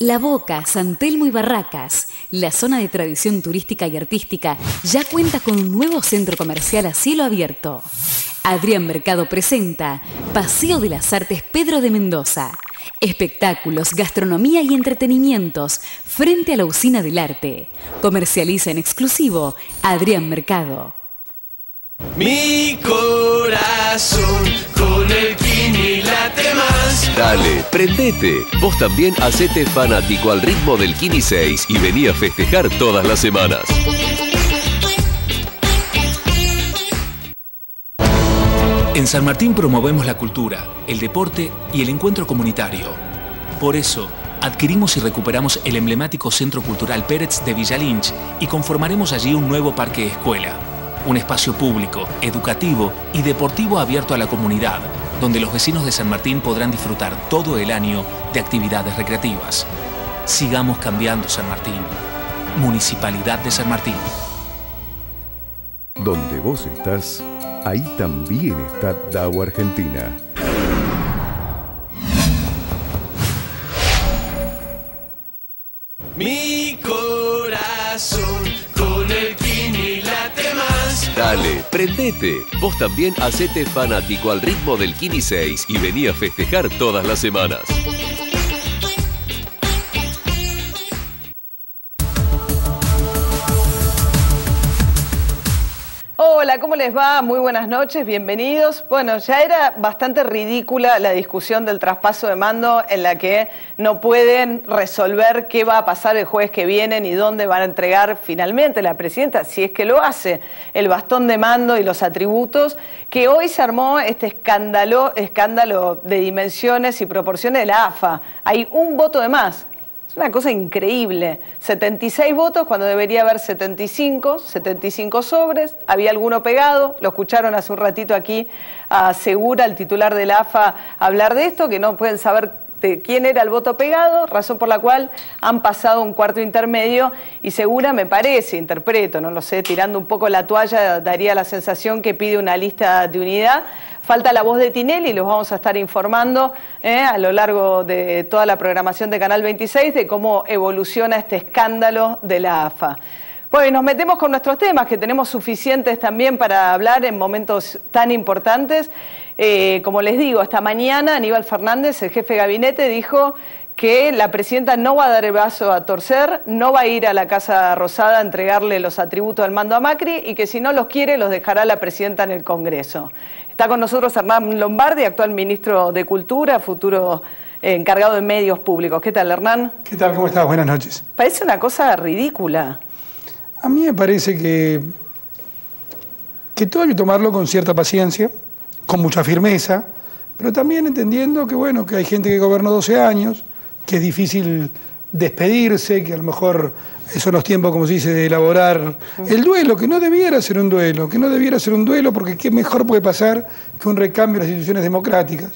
La Boca, San Telmo y Barracas, la zona de tradición turística y artística, ya cuenta con un nuevo centro comercial a cielo abierto. Adrián Mercado presenta Paseo de las Artes Pedro de Mendoza. Espectáculos, gastronomía y entretenimientos frente a la Usina del Arte. Comercializa en exclusivo Adrián Mercado. Mi corazón con el Kini late más. Dale, prendete. Vos también hacete fanático al ritmo del Kini 6 y vení a festejar todas las semanas. En San Martín promovemos la cultura, el deporte y el encuentro comunitario. Por eso, adquirimos y recuperamos el emblemático Centro Cultural Pérez de Villa Lynch y conformaremos allí un nuevo parque escuela. Un espacio público, educativo y deportivo abierto a la comunidad, donde los vecinos de San Martín podrán disfrutar todo el año de actividades recreativas. Sigamos cambiando San Martín. Municipalidad de San Martín. Donde vos estás, ahí también está DAO Argentina. Mi corazón con el Kini late más. Dale, prendete. Vos también hacete fanático al ritmo del Kini 6 y vení a festejar todas las semanas. Hola, ¿cómo les va? Muy buenas noches, bienvenidos. Bueno, ya era bastante ridícula la discusión del traspaso de mando en la que no pueden resolver qué va a pasar el jueves que viene ni dónde van a entregar finalmente la presidenta, si es que lo hace, el bastón de mando y los atributos, que hoy se armó este escándalo de dimensiones y proporciones de la AFA. Hay un voto de más. Es una cosa increíble. 76 votos cuando debería haber 75 sobres. Había alguno pegado. Lo escucharon hace un ratito aquí a Segura, el titular de la AFA, hablar de esto, que no pueden saber de quién era el voto pegado, razón por la cual han pasado un cuarto intermedio y Segura, me parece, interpreto, no lo sé, tirando un poco la toalla, daría la sensación que pide una lista de unidad. Falta la voz de Tinelli, los vamos a estar informando a lo largo de toda la programación de Canal 26 de cómo evoluciona este escándalo de la AFA. Bueno, y nos metemos con nuestros temas, que tenemos suficientes también para hablar en momentos tan importantes. Como les digo, esta mañana Aníbal Fernández, el jefe de gabinete, dijo que la presidenta no va a dar el brazo a torcer, no va a ir a la Casa Rosada a entregarle los atributos del mando a Macri y que si no los quiere los dejará la presidenta en el Congreso. Está con nosotros Hernán Lombardi, actual ministro de Cultura, futuro encargado de medios públicos. ¿Qué tal, Hernán? ¿Qué tal? ¿Cómo estás? Buenas noches. Parece una cosa ridícula. A mí me parece que todo hay que tomarlo con cierta paciencia, con mucha firmeza, pero también entendiendo que, bueno, que hay gente que gobernó 12 años, que es difícil despedirse, que a lo mejor son los tiempos, como se dice, de elaborar el duelo, que no debiera ser un duelo, porque qué mejor puede pasar que un recambio de las instituciones democráticas.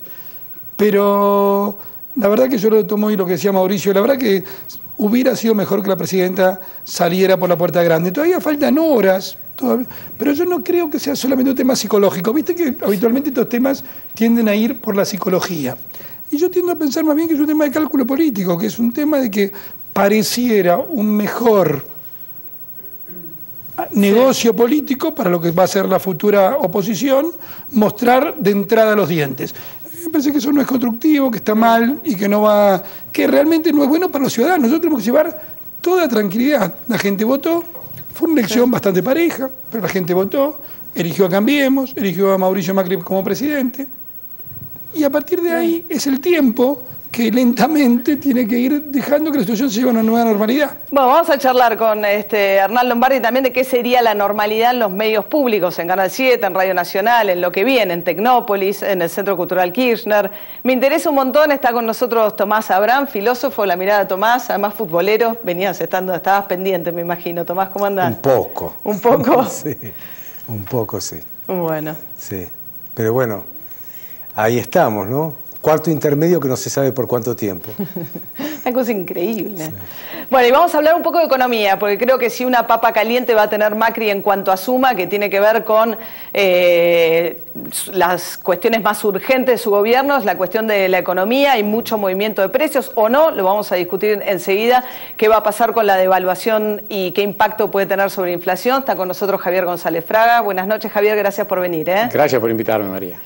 Pero la verdad que yo lo tomo y lo que decía Mauricio, la verdad que hubiera sido mejor que la presidenta saliera por la puerta grande. Todavía faltan horas, pero yo no creo que sea solamente un tema psicológico. Viste que habitualmente estos temas tienden a ir por la psicología. Y yo tiendo a pensar más bien que es un tema de cálculo político, que es un tema de que pareciera un mejor negocio político para lo que va a ser la futura oposición, mostrar de entrada los dientes. Me parece que eso no es constructivo, que está mal y que no va, que realmente no es bueno para los ciudadanos. Nosotros tenemos que llevar toda tranquilidad. La gente votó, fue una elección bastante pareja, pero la gente votó, eligió a Cambiemos, eligió a Mauricio Macri como presidente. Y a partir de ahí es el tiempo que lentamente tiene que ir dejando que la situación se lleve a una nueva normalidad. Bueno, vamos a charlar con Hernán Lombardi también de qué sería la normalidad en los medios públicos, en Canal 7, en Radio Nacional, en lo que viene, en Tecnópolis, en el Centro Cultural Kirchner. Me interesa un montón, está con nosotros Tomás Abrán, filósofo, La Mirada de Tomás, además futbolero. Estabas pendiente, me imagino. Tomás, ¿cómo andás? Un poco. ¿Un poco? Sí, un poco sí. Bueno. Sí, pero bueno, ahí estamos, ¿no? Cuarto intermedio que no se sabe por cuánto tiempo. Una cosa increíble. Sí. Bueno, y vamos a hablar un poco de economía, porque creo que si una papa caliente va a tener Macri en cuanto asuma, que tiene que ver con las cuestiones más urgentes de su gobierno, es la cuestión de la economía. Hay mucho movimiento de precios o no, lo vamos a discutir enseguida. ¿Qué va a pasar con la devaluación y qué impacto puede tener sobre inflación? Está con nosotros Javier González Fraga. Buenas noches, Javier, gracias por venir. Gracias por invitarme, María.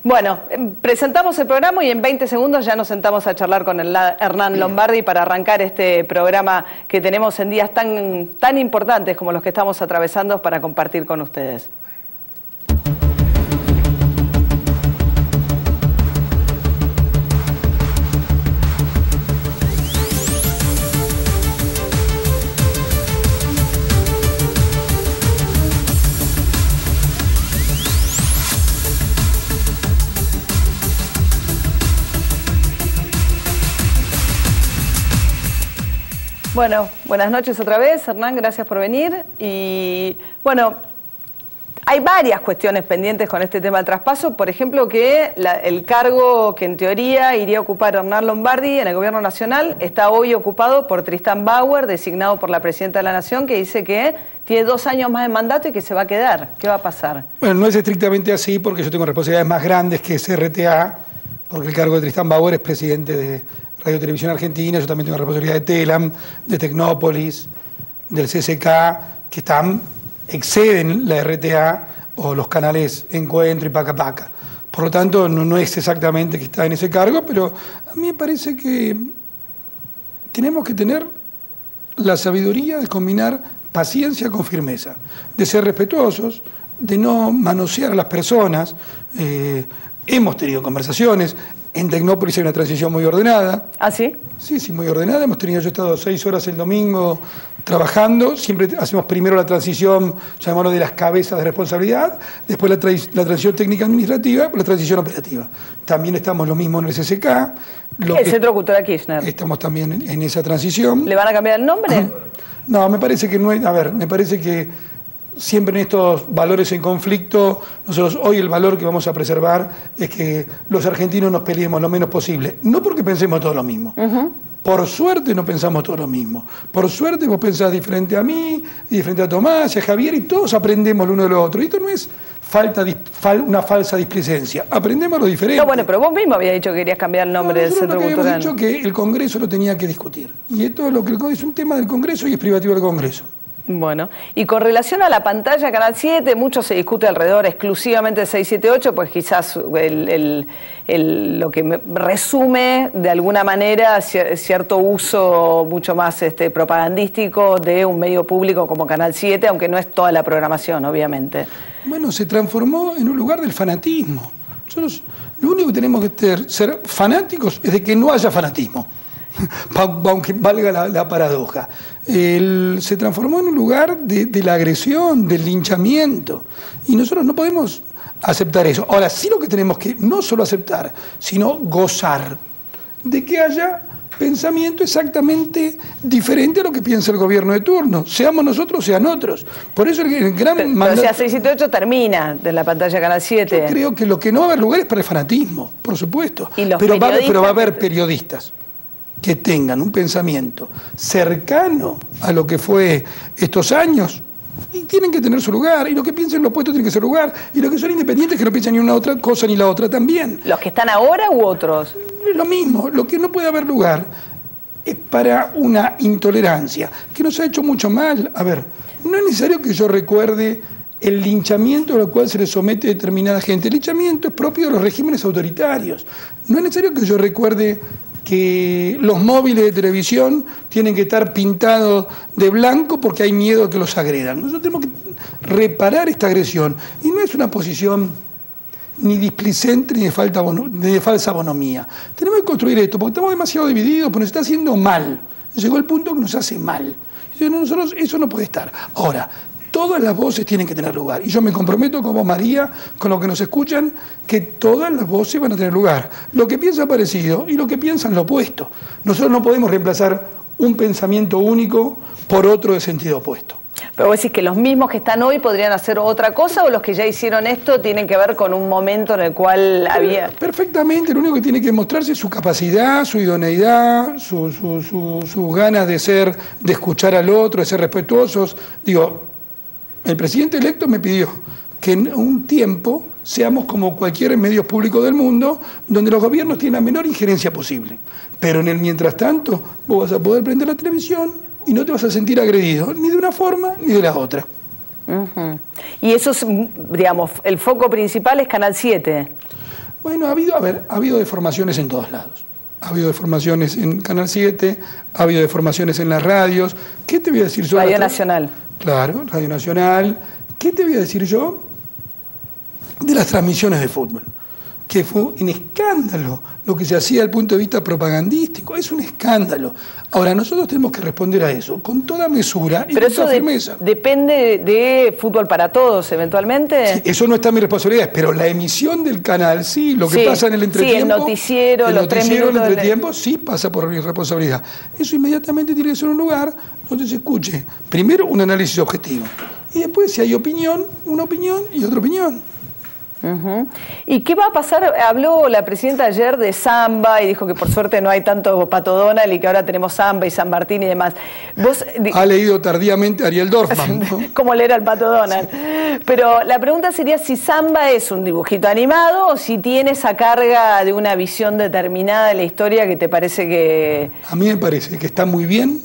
Bueno, presentamos el programa y en 20 segundos ya nos sentamos a charlar con Hernán Lombardi para arrancar este programa que tenemos en días tan importantes como los que estamos atravesando para compartir con ustedes. Bueno, buenas noches otra vez, Hernán, gracias por venir. Y bueno, hay varias cuestiones pendientes con este tema del traspaso. Por ejemplo, que el cargo que en teoría iría a ocupar Hernán Lombardi en el Gobierno Nacional está hoy ocupado por Tristán Bauer, designado por la Presidenta de la Nación, que dice que tiene 2 años más de mandato y que se va a quedar. ¿Qué va a pasar? Bueno, no es estrictamente así porque yo tengo responsabilidades más grandes que CRTA, porque el cargo de Tristán Bauer es presidente de Radio Televisión Argentina, yo también tengo responsabilidad de Telam, de Tecnópolis, del CCK, que exceden la RTA o los canales Encuentro y Paca Paca. Por lo tanto, no es exactamente que está en ese cargo, pero a mí me parece que tenemos que tener la sabiduría de combinar paciencia con firmeza, de ser respetuosos, de no manosear a las personas. Hemos tenido conversaciones. En Tecnópolis hay una transición muy ordenada. ¿Ah, sí? Sí, muy ordenada. Yo he estado 6 horas el domingo trabajando. Siempre hacemos primero la transición, llamémoslo de las cabezas de responsabilidad, después la transición técnica administrativa, la transición operativa. También estamos lo mismo en el CCK. El Centro Cultural Kirchner. Estamos también en esa transición. ¿Le van a cambiar el nombre? No, me parece que no es. A ver, me parece que siempre en estos valores en conflicto, nosotros hoy el valor que vamos a preservar es que los argentinos nos peleemos lo menos posible. No porque pensemos todo lo mismo. Por suerte no pensamos todo lo mismo. Por suerte vos pensás diferente a mí, diferente a Tomás y a Javier, y todos aprendemos lo uno de lo otro. Y esto no es una falsa displicencia. Aprendemos lo diferente. No, bueno, pero vos mismo habías dicho que querías cambiar el nombre del Centro Cultural. Habíamos dicho que el Congreso lo tenía que discutir. Y esto es un tema del Congreso y es privativo del Congreso. Bueno, y con relación a la pantalla Canal 7, mucho se discute alrededor exclusivamente de 678, pues quizás lo que resume de alguna manera cierto uso mucho más propagandístico de un medio público como Canal 7, aunque no es toda la programación, obviamente. Bueno, se transformó en un lugar del fanatismo. Nosotros lo único que tenemos que ser fanáticos es de que no haya fanatismo. Aunque valga la paradoja. Se transformó en un lugar de la agresión, del linchamiento. Y nosotros no podemos aceptar eso. Ahora, sí lo que tenemos que no solo aceptar, sino gozar de que haya pensamiento exactamente diferente a lo que piensa el gobierno de turno. Seamos nosotros, sean otros. Por eso el gran mandato... O sea, 678 termina de la pantalla Canal 7. Yo creo que lo que no va a haber lugar es para el fanatismo, por supuesto. Pero va a haber periodistas que tengan un pensamiento cercano a lo que fue estos años y tienen que tener su lugar, y lo que piensen lo opuesto tiene que ser lugar, y los que son independientes que no piensan ni una otra cosa ni la otra también. ¿Los que están ahora u otros? Es lo mismo. Lo que no puede haber lugar es para una intolerancia que nos ha hecho mucho mal. A ver, no es necesario que yo recuerde el linchamiento al cual se le somete determinada gente. El linchamiento es propio de los regímenes autoritarios. No es necesario que yo recuerde que los móviles de televisión tienen que estar pintados de blanco porque hay miedo a que los agredan. Nosotros tenemos que reparar esta agresión. Y no es una posición ni displicente ni de falsa bonomía. Tenemos que construir esto porque estamos demasiado divididos, porque nos está haciendo mal. Llegó el punto que nos hace mal. Nosotros, eso no puede estar. Ahora, todas las voces tienen que tener lugar. Y yo me comprometo con vos, María, con los que nos escuchan, que todas las voces van a tener lugar. Lo que piensan parecido y lo que piensan lo opuesto. Nosotros no podemos reemplazar un pensamiento único por otro de sentido opuesto. Pero vos decís que los mismos que están hoy podrían hacer otra cosa, o los que ya hicieron esto tienen que ver con un momento en el cual había... Perfectamente, lo único que tiene que mostrarse es su capacidad, su idoneidad, sus ganas de escuchar al otro, de ser respetuosos. Digo, el presidente electo me pidió que en un tiempo seamos como cualquier medio público del mundo, donde los gobiernos tienen la menor injerencia posible. Pero en el mientras tanto, vos vas a poder prender la televisión y no te vas a sentir agredido, ni de una forma ni de la otra. Y eso es, digamos, el foco principal es Canal 7. Bueno, ha habido deformaciones en todos lados. Ha habido deformaciones en Canal 7, ha habido deformaciones en las radios. ¿Qué te voy a decir yo? Radio Nacional. Claro, Radio Nacional. ¿Qué te voy a decir yo de las transmisiones de fútbol? Que fue un escándalo lo que se hacía desde el punto de vista propagandístico. Es un escándalo. Ahora, nosotros tenemos que responder a eso con toda mesura y con toda firmeza. ¿Depende de Fútbol para Todos, eventualmente? Sí, eso no está en mi responsabilidad, pero la emisión del canal, sí, lo que pasa en el entretiempo... Sí, el noticiero, los 3 minutos... El entretiempo, sí pasa por mi responsabilidad. Eso inmediatamente tiene que ser un lugar donde se escuche, primero, un análisis objetivo. Y después, si hay opinión, una opinión y otra opinión. ¿Y qué va a pasar? Habló la presidenta ayer de samba y dijo que por suerte no hay tanto Pato Donald y que ahora tenemos samba y San Martín y demás. ¿Vos ha leído tardíamente a Ariel Dorfman, ¿no? Como leer al Pato Donald. Pero la pregunta sería si samba es un dibujito animado o si tiene esa carga de una visión determinada de la historia que te parece que... A mí me parece que está muy bien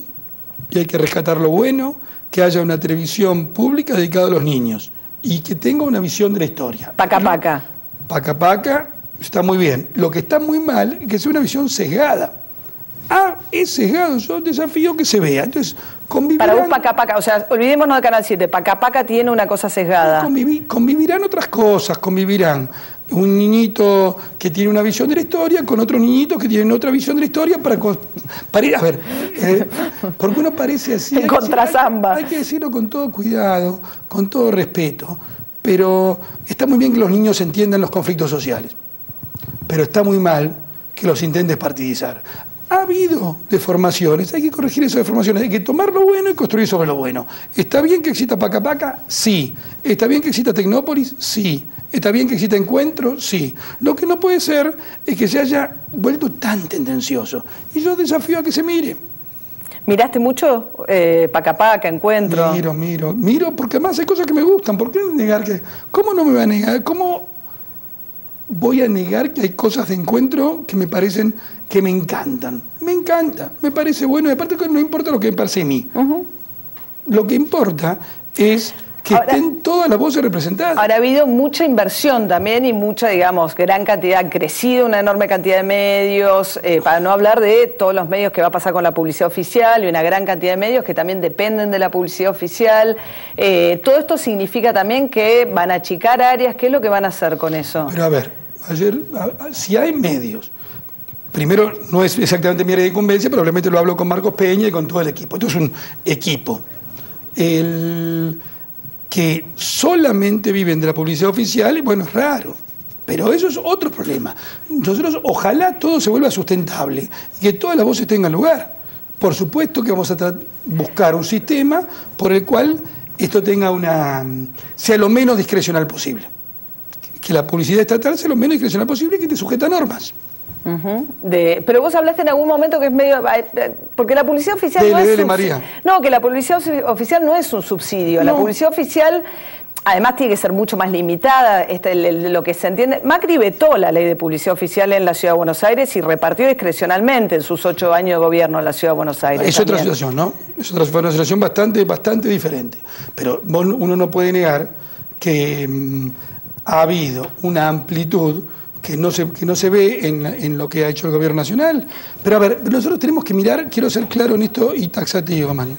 y hay que rescatar lo bueno, que haya una televisión pública dedicada a los niños y que tenga una visión de la historia. Paca Paca. Paca Paca está muy bien. Lo que está muy mal es que sea una visión sesgada. Es sesgado, yo desafío que se vea. Entonces, convivirán... Para vos Paca Paca, o sea, olvidémonos de Canal 7, Paca Paca tiene una cosa sesgada. Convivirán otras cosas, convivirán un niñito que tiene una visión de la historia con otros niñitos que tienen otra visión de la historia para ir a ver, porque uno parece así. Contra samba. Hay que decirlo con todo cuidado, con todo respeto, pero está muy bien que los niños entiendan los conflictos sociales, pero está muy mal que los intentes partidizar. Ha habido deformaciones, hay que corregir esas deformaciones, hay que tomar lo bueno y construir sobre lo bueno. ¿Está bien que exista Paca Paca? Sí. ¿Está bien que exista Tecnópolis? Sí. ¿Está bien que exista Encuentro? Sí. Lo que no puede ser es que se haya vuelto tan tendencioso. Y yo desafío a que se mire. ¿Miraste mucho Paca Paca, Encuentro? Miro, porque además hay cosas que me gustan. ¿Por qué negar que...? ¿Cómo no me va a negar? ¿Cómo voy a negar que hay cosas de Encuentro que me parecen... que me encantan? Me encanta, me parece bueno, y aparte que no importa lo que me parece a mí. Lo que importa es que estén todas las voces representadas. Ahora ha habido mucha inversión también y mucha, digamos, gran cantidad, ha crecido una enorme cantidad de medios, para no hablar de todos los medios que va a pasar con la publicidad oficial y una gran cantidad de medios que también dependen de la publicidad oficial. Todo esto significa también que van a achicar áreas. ¿Qué es lo que van a hacer con eso? Pero a ver, si hay medios, primero, no es exactamente mi área de incumbencia, pero obviamente lo hablo con Marcos Peña y con todo el equipo. Esto es un equipo. Que solamente viven de la publicidad oficial, y bueno, es raro. Pero eso es otro problema. Nosotros, ojalá todo se vuelva sustentable y que todas las voces tengan lugar. Por supuesto que vamos a buscar un sistema por el cual esto tenga sea lo menos discrecional posible. Que la publicidad estatal sea lo menos discrecional posible y que esté sujeta a normas. Pero vos hablaste en algún momento que es medio... Porque la publicidad oficial no es... No, que la publicidad oficial no es un subsidio. La publicidad oficial, además, tiene que ser mucho más limitada. Lo que se entiende... Macri vetó la ley de publicidad oficial en la Ciudad de Buenos Aires y repartió discrecionalmente en sus 8 años de gobierno en la Ciudad de Buenos Aires. Es otra situación, ¿no? Es una situación bastante diferente. Pero uno no puede negar que ha habido una amplitud que no se ve en lo que ha hecho el gobierno nacional. Pero a ver, nosotros tenemos que mirar, quiero ser claro en esto y taxativo, Mario.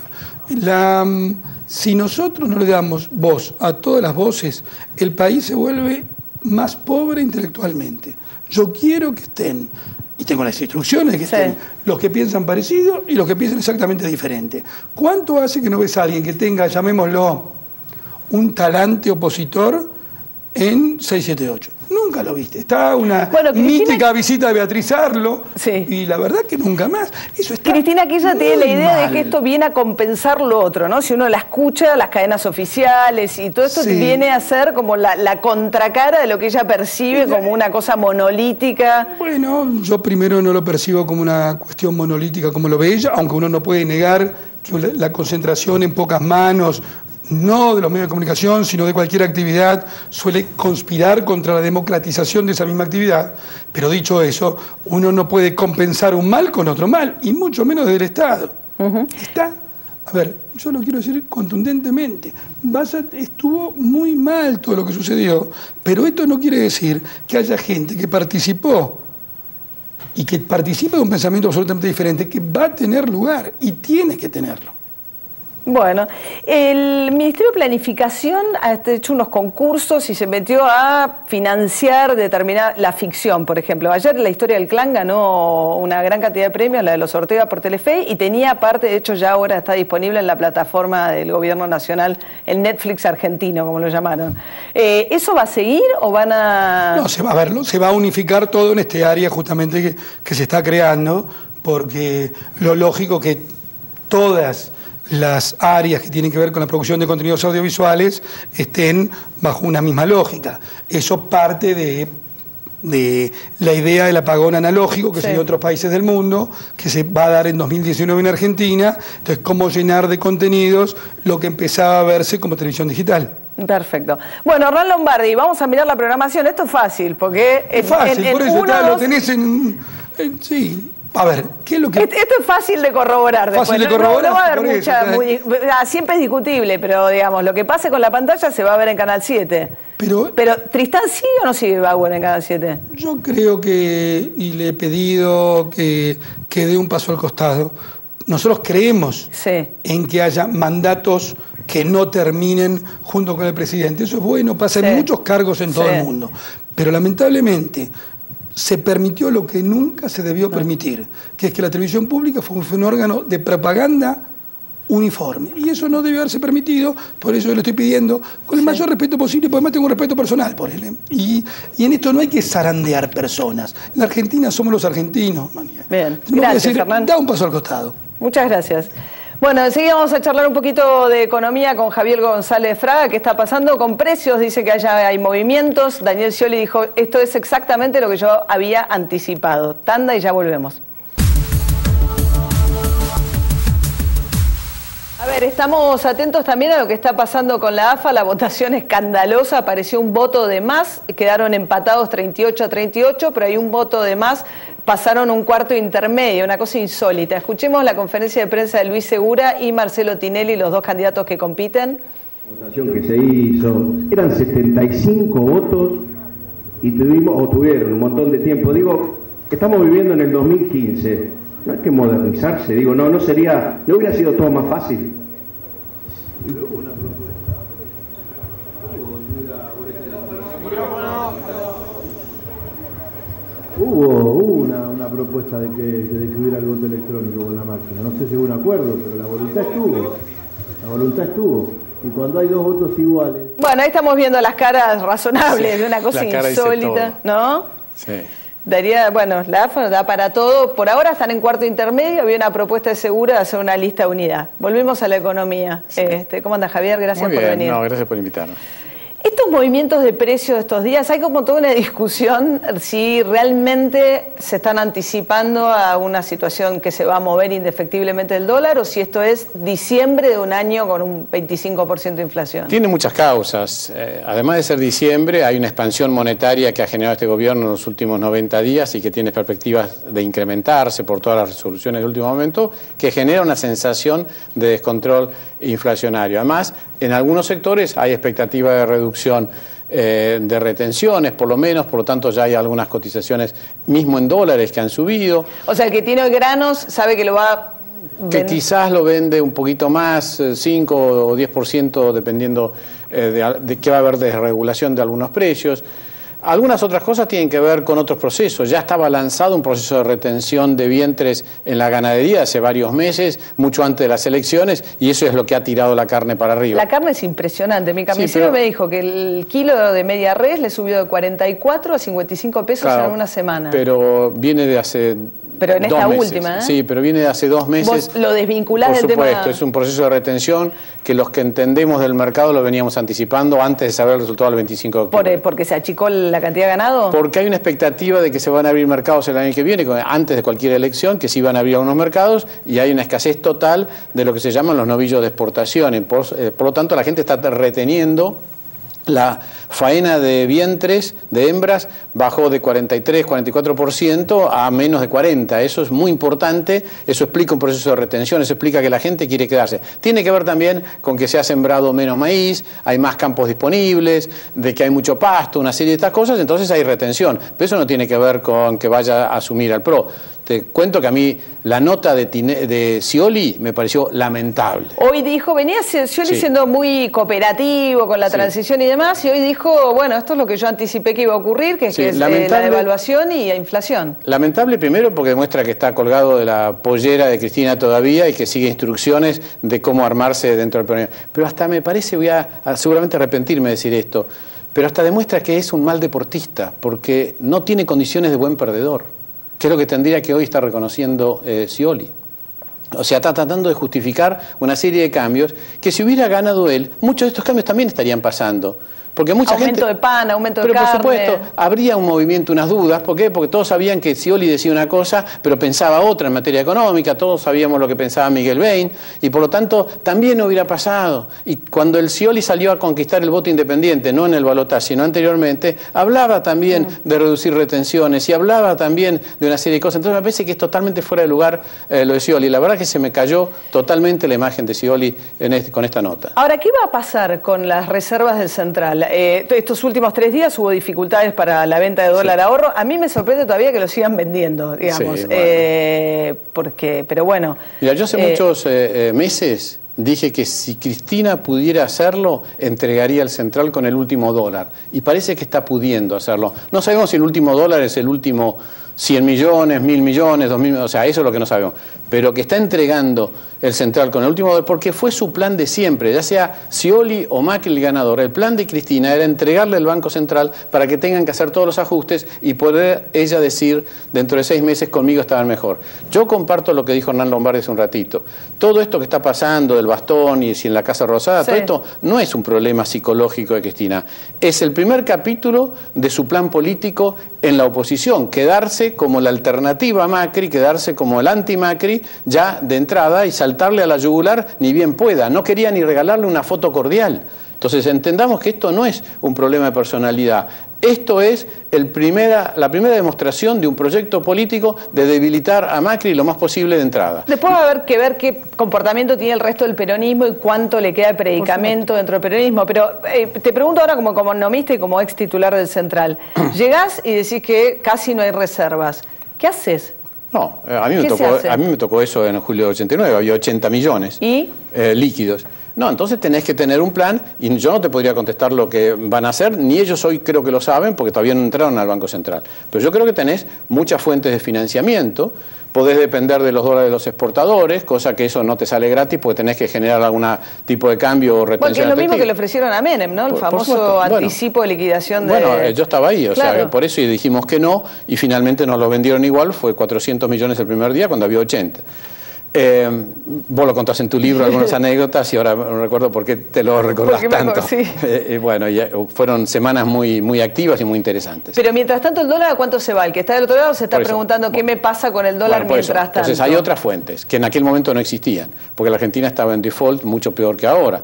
Si nosotros no le damos voz a todas las voces, el país se vuelve más pobre intelectualmente. Yo quiero que estén, y tengo las instrucciones de que estén, los que piensan parecido y los que piensan exactamente diferente. ¿Cuánto hace que no ves a alguien que tenga, llamémoslo, un talante opositor en 678? nunca lo viste. Está una Bueno, mítica visita de Beatriz Arlo, Sí. y la verdad que nunca más. Eso está Cristina Kirchner tiene la muy idea de mal. que esto viene a compensar lo otro, ¿no? Si uno la escucha, las cadenas oficiales y todo esto Sí. viene a ser como la contracara de lo que ella percibe como una cosa monolítica. Bueno, yo primero no lo percibo como una cuestión monolítica como lo ve ella, aunque uno no puede negar que la concentración en pocas manos, no de los medios de comunicación, sino de cualquier actividad, suele conspirar contra la democratización de esa misma actividad. Pero dicho eso, uno no puede compensar un mal con otro mal, y mucho menos desde el Estado. Está, a ver, yo lo quiero decir contundentemente, Bassat estuvo muy mal todo lo que sucedió, pero esto no quiere decir que haya gente que participó y que participa de un pensamiento absolutamente diferente, que va a tener lugar y tiene que tenerlo. Bueno, el Ministerio de Planificación ha hecho unos concursos y se metió a financiar determinada la ficción, por ejemplo. Ayer La Historia del Clan ganó una gran cantidad de premios, la de los Ortega por Telefe, y tenía aparte, de hecho ya ahora está disponible en la plataforma del Gobierno Nacional, el Netflix argentino, como lo llamaron. ¿Eso va a seguir o van a...? No, se va a verlo, se va a unificar todo en este área justamente que se está creando, porque lo lógico que todas las áreas que tienen que ver con la producción de contenidos audiovisuales estén bajo una misma lógica. Eso parte de la idea del apagón analógico que se dio en otros países del mundo, que se va a dar en 2019 en Argentina. Entonces, cómo llenar de contenidos lo que empezaba a verse como televisión digital. Perfecto. Bueno, Hernán Lombardi, vamos a mirar la programación. Esto es fácil, porque... Es fácil, por eso uno, lo dos... tenés sí. A ver, ¿qué es lo que...? Esto es fácil de corroborar después. Fácil de corroborar, No va a haber por mucha... eso, siempre es discutible, pero digamos, lo que pase con la pantalla se va a ver en Canal 7. Pero ¿Tristán sigue o no sigue Bauer en Canal 7? yo creo que, y le he pedido que dé un paso al costado, nosotros creemos en que haya mandatos que no terminen junto con el presidente. Eso es bueno, pasa en muchos cargos en todo el mundo. Pero lamentablemente se permitió lo que nunca se debió permitir, que es que la televisión pública fue un órgano de propaganda uniforme. Y eso no debe haberse permitido, por eso yo le estoy pidiendo, con el mayor respeto posible, porque además tengo un respeto personal por él. Y en esto no hay que zarandear personas. En la Argentina somos los argentinos, María. Bien, gracias, decir, Hernán. Da un paso al costado. Muchas gracias. Bueno, enseguida vamos a charlar un poquito de economía con Javier González Fraga. ¿Qué está pasando con precios? Dice que allá hay movimientos. Daniel Scioli dijo, esto es exactamente lo que yo había anticipado. Tanda y ya volvemos. A ver, estamos atentos también a lo que está pasando con la AFA. La votación escandalosa, apareció un voto de más, quedaron empatados 38-38, pero hay un voto de más, pasaron un cuarto intermedio, una cosa insólita. Escuchemos la conferencia de prensa de Luis Segura y Marcelo Tinelli, los dos candidatos que compiten. La votación que se hizo, eran 75 votos y tuvieron un montón de tiempo. Digo, estamos viviendo en el 2015. No hay que modernizarse, digo, no hubiera sido todo más fácil. Hubo una propuesta de que hubiera el voto electrónico con la máquina. No sé si hubo un acuerdo, pero la voluntad estuvo. Y cuando hay dos votos iguales... Bueno, ahí estamos viendo las caras razonables de una cosa insólita, ¿no? Sí. Daría, bueno, la AFA da para todo. Por ahora están en cuarto intermedio. Había una propuesta de Segura de hacer una lista de unidad. Volvemos a la economía. Sí. ¿Cómo anda, Javier? Gracias por venir. No, gracias por invitarnos. Estos movimientos de precios de estos días, hay como toda una discusión si realmente se están anticipando a una situación que se va a mover indefectiblemente el dólar o si esto es diciembre de un año con un 25% de inflación. Tiene muchas causas. Además de ser diciembre, hay una expansión monetaria que ha generado este gobierno en los últimos 90 días y que tiene perspectivas de incrementarse por todas las resoluciones de último momento, que genera una sensación de descontrol inflacionario. Además, en algunos sectores hay expectativa de reducción de retenciones, por lo menos, por lo tanto ya hay algunas cotizaciones, mismo en dólares, que han subido. O sea, el que tiene granos sabe que lo va a que quizás lo vende un poquito más, 5 o 10%, dependiendo de que va a haber desregulación de algunos precios. Algunas otras cosas tienen que ver con otros procesos. Ya estaba lanzado un proceso de retención de vientres en la ganadería hace varios meses, mucho antes de las elecciones, y eso es lo que ha tirado la carne para arriba. La carne es impresionante. Mi carnicero me dijo que el kilo de media res le subió de 44 a 55 pesos en una semana. Pero viene de hace... Pero en esta última, ¿eh? Sí, pero viene de hace 2 meses. Vos lo desvinculás del tema. Por supuesto, es un proceso de retención que los que entendemos del mercado lo veníamos anticipando antes de saber el resultado del 25 de octubre. ¿Porque se achicó la cantidad de ganado? Porque hay una expectativa de que se van a abrir mercados el año que viene, antes de cualquier elección, que se iban a abrir algunos mercados, y hay una escasez total de lo que se llaman los novillos de exportación. Por lo tanto, la gente está reteniendo. La faena de vientres, de hembras, bajó de 43, 44% a menos de 40%. Eso es muy importante, eso explica un proceso de retención, eso explica que la gente quiere quedarse. Tiene que ver también con que se ha sembrado menos maíz, hay más campos disponibles, de que hay mucho pasto, una serie de estas cosas, entonces hay retención. Pero eso no tiene que ver con que vaya a asumir al PRO. Te cuento que a mí la nota de Scioli me pareció lamentable. Hoy dijo, venía Scioli siendo muy cooperativo con la transición y demás, y hoy dijo, bueno, esto es lo que yo anticipé que iba a ocurrir, que es la devaluación y la inflación. Lamentable primero porque demuestra que está colgado de la pollera de Cristina todavía y que sigue instrucciones de cómo armarse dentro del peronismo. Pero hasta me parece, voy a seguramente arrepentirme de decir esto, pero hasta demuestra que es un mal deportista, porque no tiene condiciones de buen perdedor, que es lo que tendría que hoy estar reconociendo Scioli. O sea, está tratando de justificar una serie de cambios que si hubiera ganado él, muchos de estos cambios también estarían pasando. Porque mucha aumento de pan, aumento de carne. Pero por supuesto, habría un movimiento, unas dudas. ¿Por qué? Porque todos sabían que Scioli decía una cosa, pero pensaba otra en materia económica. Todos sabíamos lo que pensaba Miguel Bain. Y por lo tanto, también no hubiera pasado. Y cuando el Scioli salió a conquistar el voto independiente, no en el balotaje, sino anteriormente, hablaba también de reducir retenciones y hablaba también de una serie de cosas. Entonces me parece que es totalmente fuera de lugar lo de Scioli. La verdad que se me cayó totalmente la imagen de Scioli con esta nota. Ahora, ¿qué va a pasar con las reservas del Central? Estos últimos 3 días hubo dificultades para la venta de dólar ahorro. A mí me sorprende todavía que lo sigan vendiendo, digamos. Sí, bueno. Pero bueno. Mira, yo hace muchos meses dije que si Cristina pudiera hacerlo, entregaría el Central con el último dólar. Y parece que está pudiendo hacerlo. No sabemos si el último dólar es el último 100 millones, 1000 millones, 2000, o sea, eso es lo que no sabemos. Pero que está entregando el Central con el último dólar, porque fue su plan de siempre, ya sea Scioli o Macri el ganador. El plan de Cristina era entregarle al Banco Central para que tengan que hacer todos los ajustes y poder ella decir, dentro de 6 meses conmigo estaban mejor. Yo comparto lo que dijo Hernán Lombardi hace un ratito. Todo esto que está pasando del bastón y si en la Casa Rosada, todo esto no es un problema psicológico de Cristina. Es el primer capítulo de su plan político en la oposición, quedarse como la alternativa a Macri, quedarse como el anti-Macri ya de entrada y saltarle a la yugular ni bien pueda. No quería ni regalarle una foto cordial. Entonces entendamos que esto no es un problema de personalidad. Esto es la primera demostración de un proyecto político de debilitar a Macri lo más posible de entrada. Después va a haber que ver qué comportamiento tiene el resto del peronismo y cuánto le queda de predicamento dentro del peronismo. Pero te pregunto ahora como economista y como ex titular del Central. Llegás y decís que casi no hay reservas. ¿Qué haces? No, a mí me tocó eso en julio de 89, había 80 millones líquidos. No, entonces tenés que tener un plan y yo no te podría contestar lo que van a hacer, ni ellos hoy creo que lo saben porque todavía no entraron al Banco Central. Pero yo creo que tenés muchas fuentes de financiamiento, podés depender de los dólares de los exportadores, cosa que eso no te sale gratis porque tenés que generar algún tipo de cambio o retención. Porque es lo mismo que le ofrecieron a Menem, ¿no? El famoso anticipo de liquidación de... Bueno, yo estaba ahí, o sea, por eso dijimos que no y finalmente nos lo vendieron igual, fue 400 millones el primer día cuando había 80. Vos lo contás en tu libro, algunas anécdotas, y ahora no recuerdo por qué te lo recordás tanto. Bueno, fueron semanas muy activas y muy interesantes. Pero mientras tanto, ¿el dólar a cuánto se va? El que está del otro lado se está preguntando qué me pasa con el dólar mientras tanto. Entonces hay otras fuentes que en aquel momento no existían, porque la Argentina estaba en default mucho peor que ahora.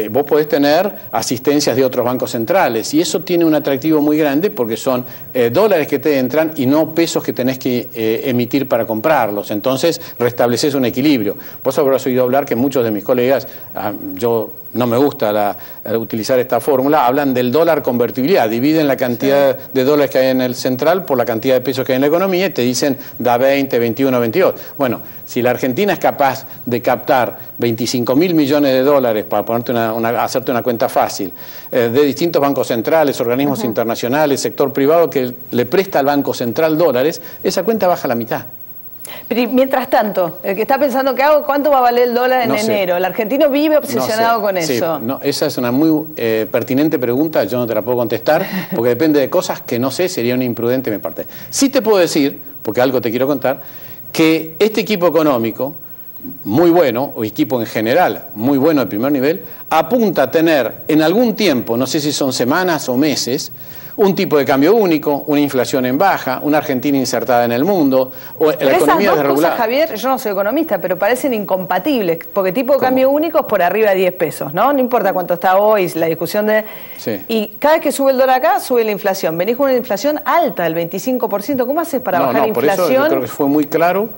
Vos podés tener asistencias de otros bancos centrales y eso tiene un atractivo muy grande porque son dólares que te entran y no pesos que tenés que emitir para comprarlos. Entonces restableces un equilibrio. Vos habrás oído hablar que muchos de mis colegas, yo no me gusta utilizar esta fórmula, hablan del dólar convertibilidad, dividen la cantidad de dólares que hay en el central por la cantidad de pesos que hay en la economía y te dicen da 20, 21, 22. Bueno, si la Argentina es capaz de captar 25.000 millones de dólares, para ponerte hacerte una cuenta fácil, de distintos bancos centrales, organismos internacionales, sector privado que le presta al Banco Central dólares, esa cuenta baja a la mitad. Pero mientras tanto, el que está pensando ¿qué hago? ¿Cuánto va a valer el dólar en enero? El argentino vive obsesionado con eso. No, esa es una muy pertinente pregunta, yo no te la puedo contestar, porque depende de cosas que no sé, sería una imprudente de mi parte. Sí te puedo decir, porque algo te quiero contar, que este equipo económico, muy bueno, o equipo en general, muy bueno de primer nivel, apunta a tener en algún tiempo, no sé si son semanas o meses, un tipo de cambio único, una inflación en baja, una Argentina insertada en el mundo, o la economía esas dos desregulada. cosas, Javier, yo no soy economista, pero parecen incompatibles, porque tipo de cambio único es por arriba de 10 pesos, ¿no? No importa cuánto está hoy, la discusión de... Sí. Y cada vez que sube el dólar acá, sube la inflación. Venís con una inflación alta, del 25%. ¿Cómo haces para bajar inflación? Por eso yo creo que fue muy claro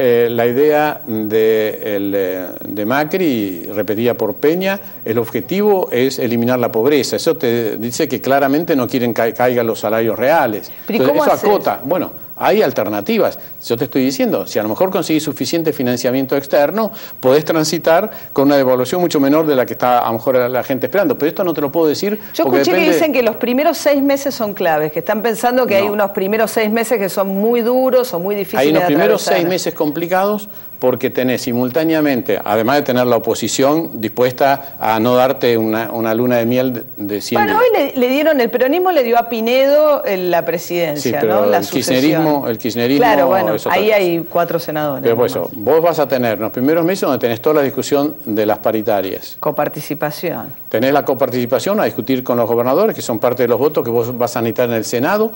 la idea de Macri, repetida por Peña, el objetivo es eliminar la pobreza. Eso te dice que claramente no quieren que caigan los salarios reales. ¿Pero cómo eso haces? acota. Bueno, hay alternativas. Yo te estoy diciendo, si a lo mejor conseguís suficiente financiamiento externo, podés transitar con una devaluación mucho menor de la que está a lo mejor la gente esperando. Pero esto no te lo puedo decir. Yo escuché que dicen que los primeros 6 meses son claves, que están pensando que hay unos primeros 6 meses que son muy duros o muy difíciles de atravesar. Hay unos primeros 6 meses complicados porque tenés simultáneamente, además de tener la oposición dispuesta a no darte una luna de miel de 100 días. Bueno, hoy le dieron, el peronismo le dio a Pinedo la presidencia, sí, pero ¿no? La el sucesión. kirchnerismo... Claro, bueno, es otra ahí cosa. hay 4 senadores. Pero por eso, vos vas a tener en los primeros meses donde tenés toda la discusión de las paritarias. Coparticipación. Tenés la coparticipación a discutir con los gobernadores, que son parte de los votos que vos vas a necesitar en el Senado.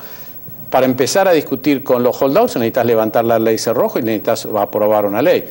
Para empezar a discutir con los holdouts necesitas levantar la ley Cerrojo y necesitas aprobar una ley.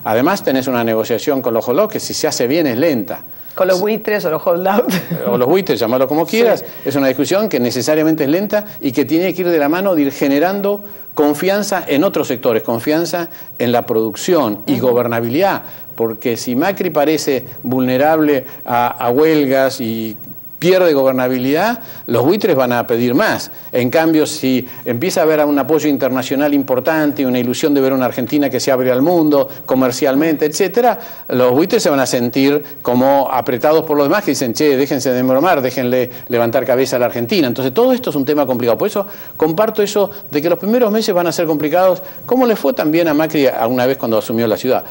Además tenés una negociación con los holdouts que si se hace bien es lenta. Con los buitres o los holdouts. O los buitres, llamarlo como quieras. Sí. Es una discusión que necesariamente es lenta y que tiene que ir de la mano de ir generando confianza en otros sectores, confianza en la producción y gobernabilidad. Porque si Macri parece vulnerable a huelgas y pierde gobernabilidad, los buitres van a pedir más. En cambio, si empieza a haber un apoyo internacional importante, una ilusión de ver una Argentina que se abre al mundo, comercialmente, etcétera, los buitres se van a sentir como apretados por los demás que dicen, che, déjense de bromar, déjenle levantar cabeza a la Argentina. Entonces, todo esto es un tema complicado. Por eso comparto eso de que los primeros meses van a ser complicados, como le fue también a Macri una vez cuando asumió la ciudad.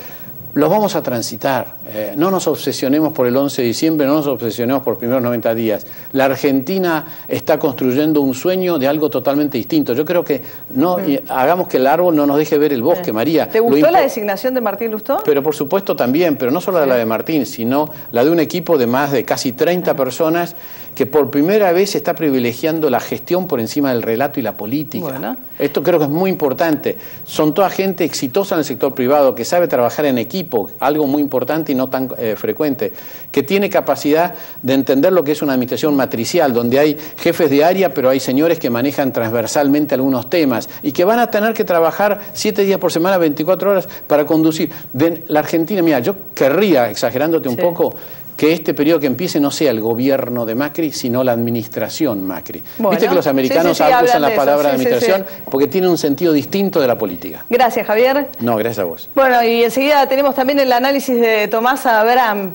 Los vamos a transitar, no nos obsesionemos por el 11 de diciembre, no nos obsesionemos por los primeros 90 días. La Argentina está construyendo un sueño de algo totalmente distinto. Yo creo que no hagamos que el árbol no nos deje ver el bosque, María. ¿Te gustó la designación de Martín Lustó? Pero por supuesto también, pero no solo la de Martín, sino la de un equipo de más de casi 30 personas que por primera vez está privilegiando la gestión por encima del relato y la política. Bueno. Esto creo que es muy importante. Son toda gente exitosa en el sector privado, que sabe trabajar en equipo, algo muy importante y no tan frecuente, que tiene capacidad de entender lo que es una administración matricial, donde hay jefes de área, pero hay señores que manejan transversalmente algunos temas y que van a tener que trabajar 7 días por semana, 24 horas para conducir. De la Argentina, mira, yo querría, exagerándote un poco, que este periodo que empiece no sea el gobierno de Macri, sino la administración Macri. Bueno, viste que los americanos usan la palabra administración porque tiene un sentido distinto de la política. Gracias, Javier. No, gracias a vos. Bueno, y enseguida tenemos también el análisis de Tomás Abraham.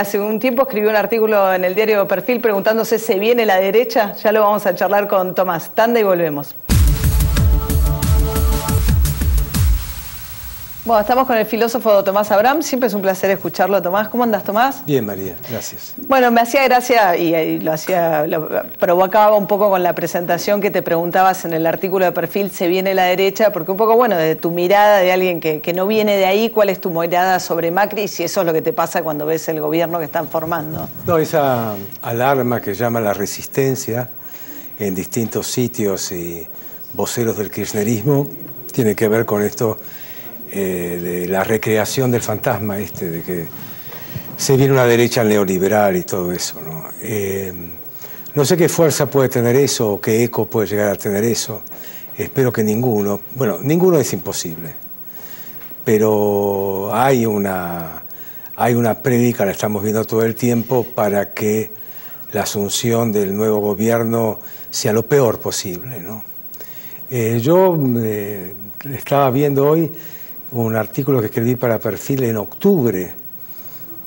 Hace un tiempo escribió un artículo en el diario Perfil preguntándose ¿se viene la derecha? Ya lo vamos a charlar con Tomás. Tanda y volvemos. Bueno, estamos con el filósofo Tomás Abraham. Siempre es un placer escucharlo, Tomás. ¿Cómo andas, Tomás? Bien, María, gracias. Bueno, me hacía gracia y lo provocaba un poco con la presentación que te preguntabas en el artículo de Perfil, ¿se viene la derecha? Porque un poco, bueno, de tu mirada de alguien que no viene de ahí, ¿cuál es tu mirada sobre Macri? Y si eso es lo que te pasa cuando ves el gobierno que están formando. No, esa alarma que llama la resistencia en distintos sitios y voceros del kirchnerismo tiene que ver con esto. De la recreación del fantasma de que se viene una derecha neoliberal y todo eso, ¿no? No sé qué fuerza puede tener eso o qué eco puede llegar a tener eso. Espero que ninguno. Bueno, ninguno es imposible. Pero hay una hay una prédica, la estamos viendo todo el tiempo, para que la asunción del nuevo gobierno sea lo peor posible, ¿no? Yo estaba viendo hoy un artículo que escribí para Perfil en octubre,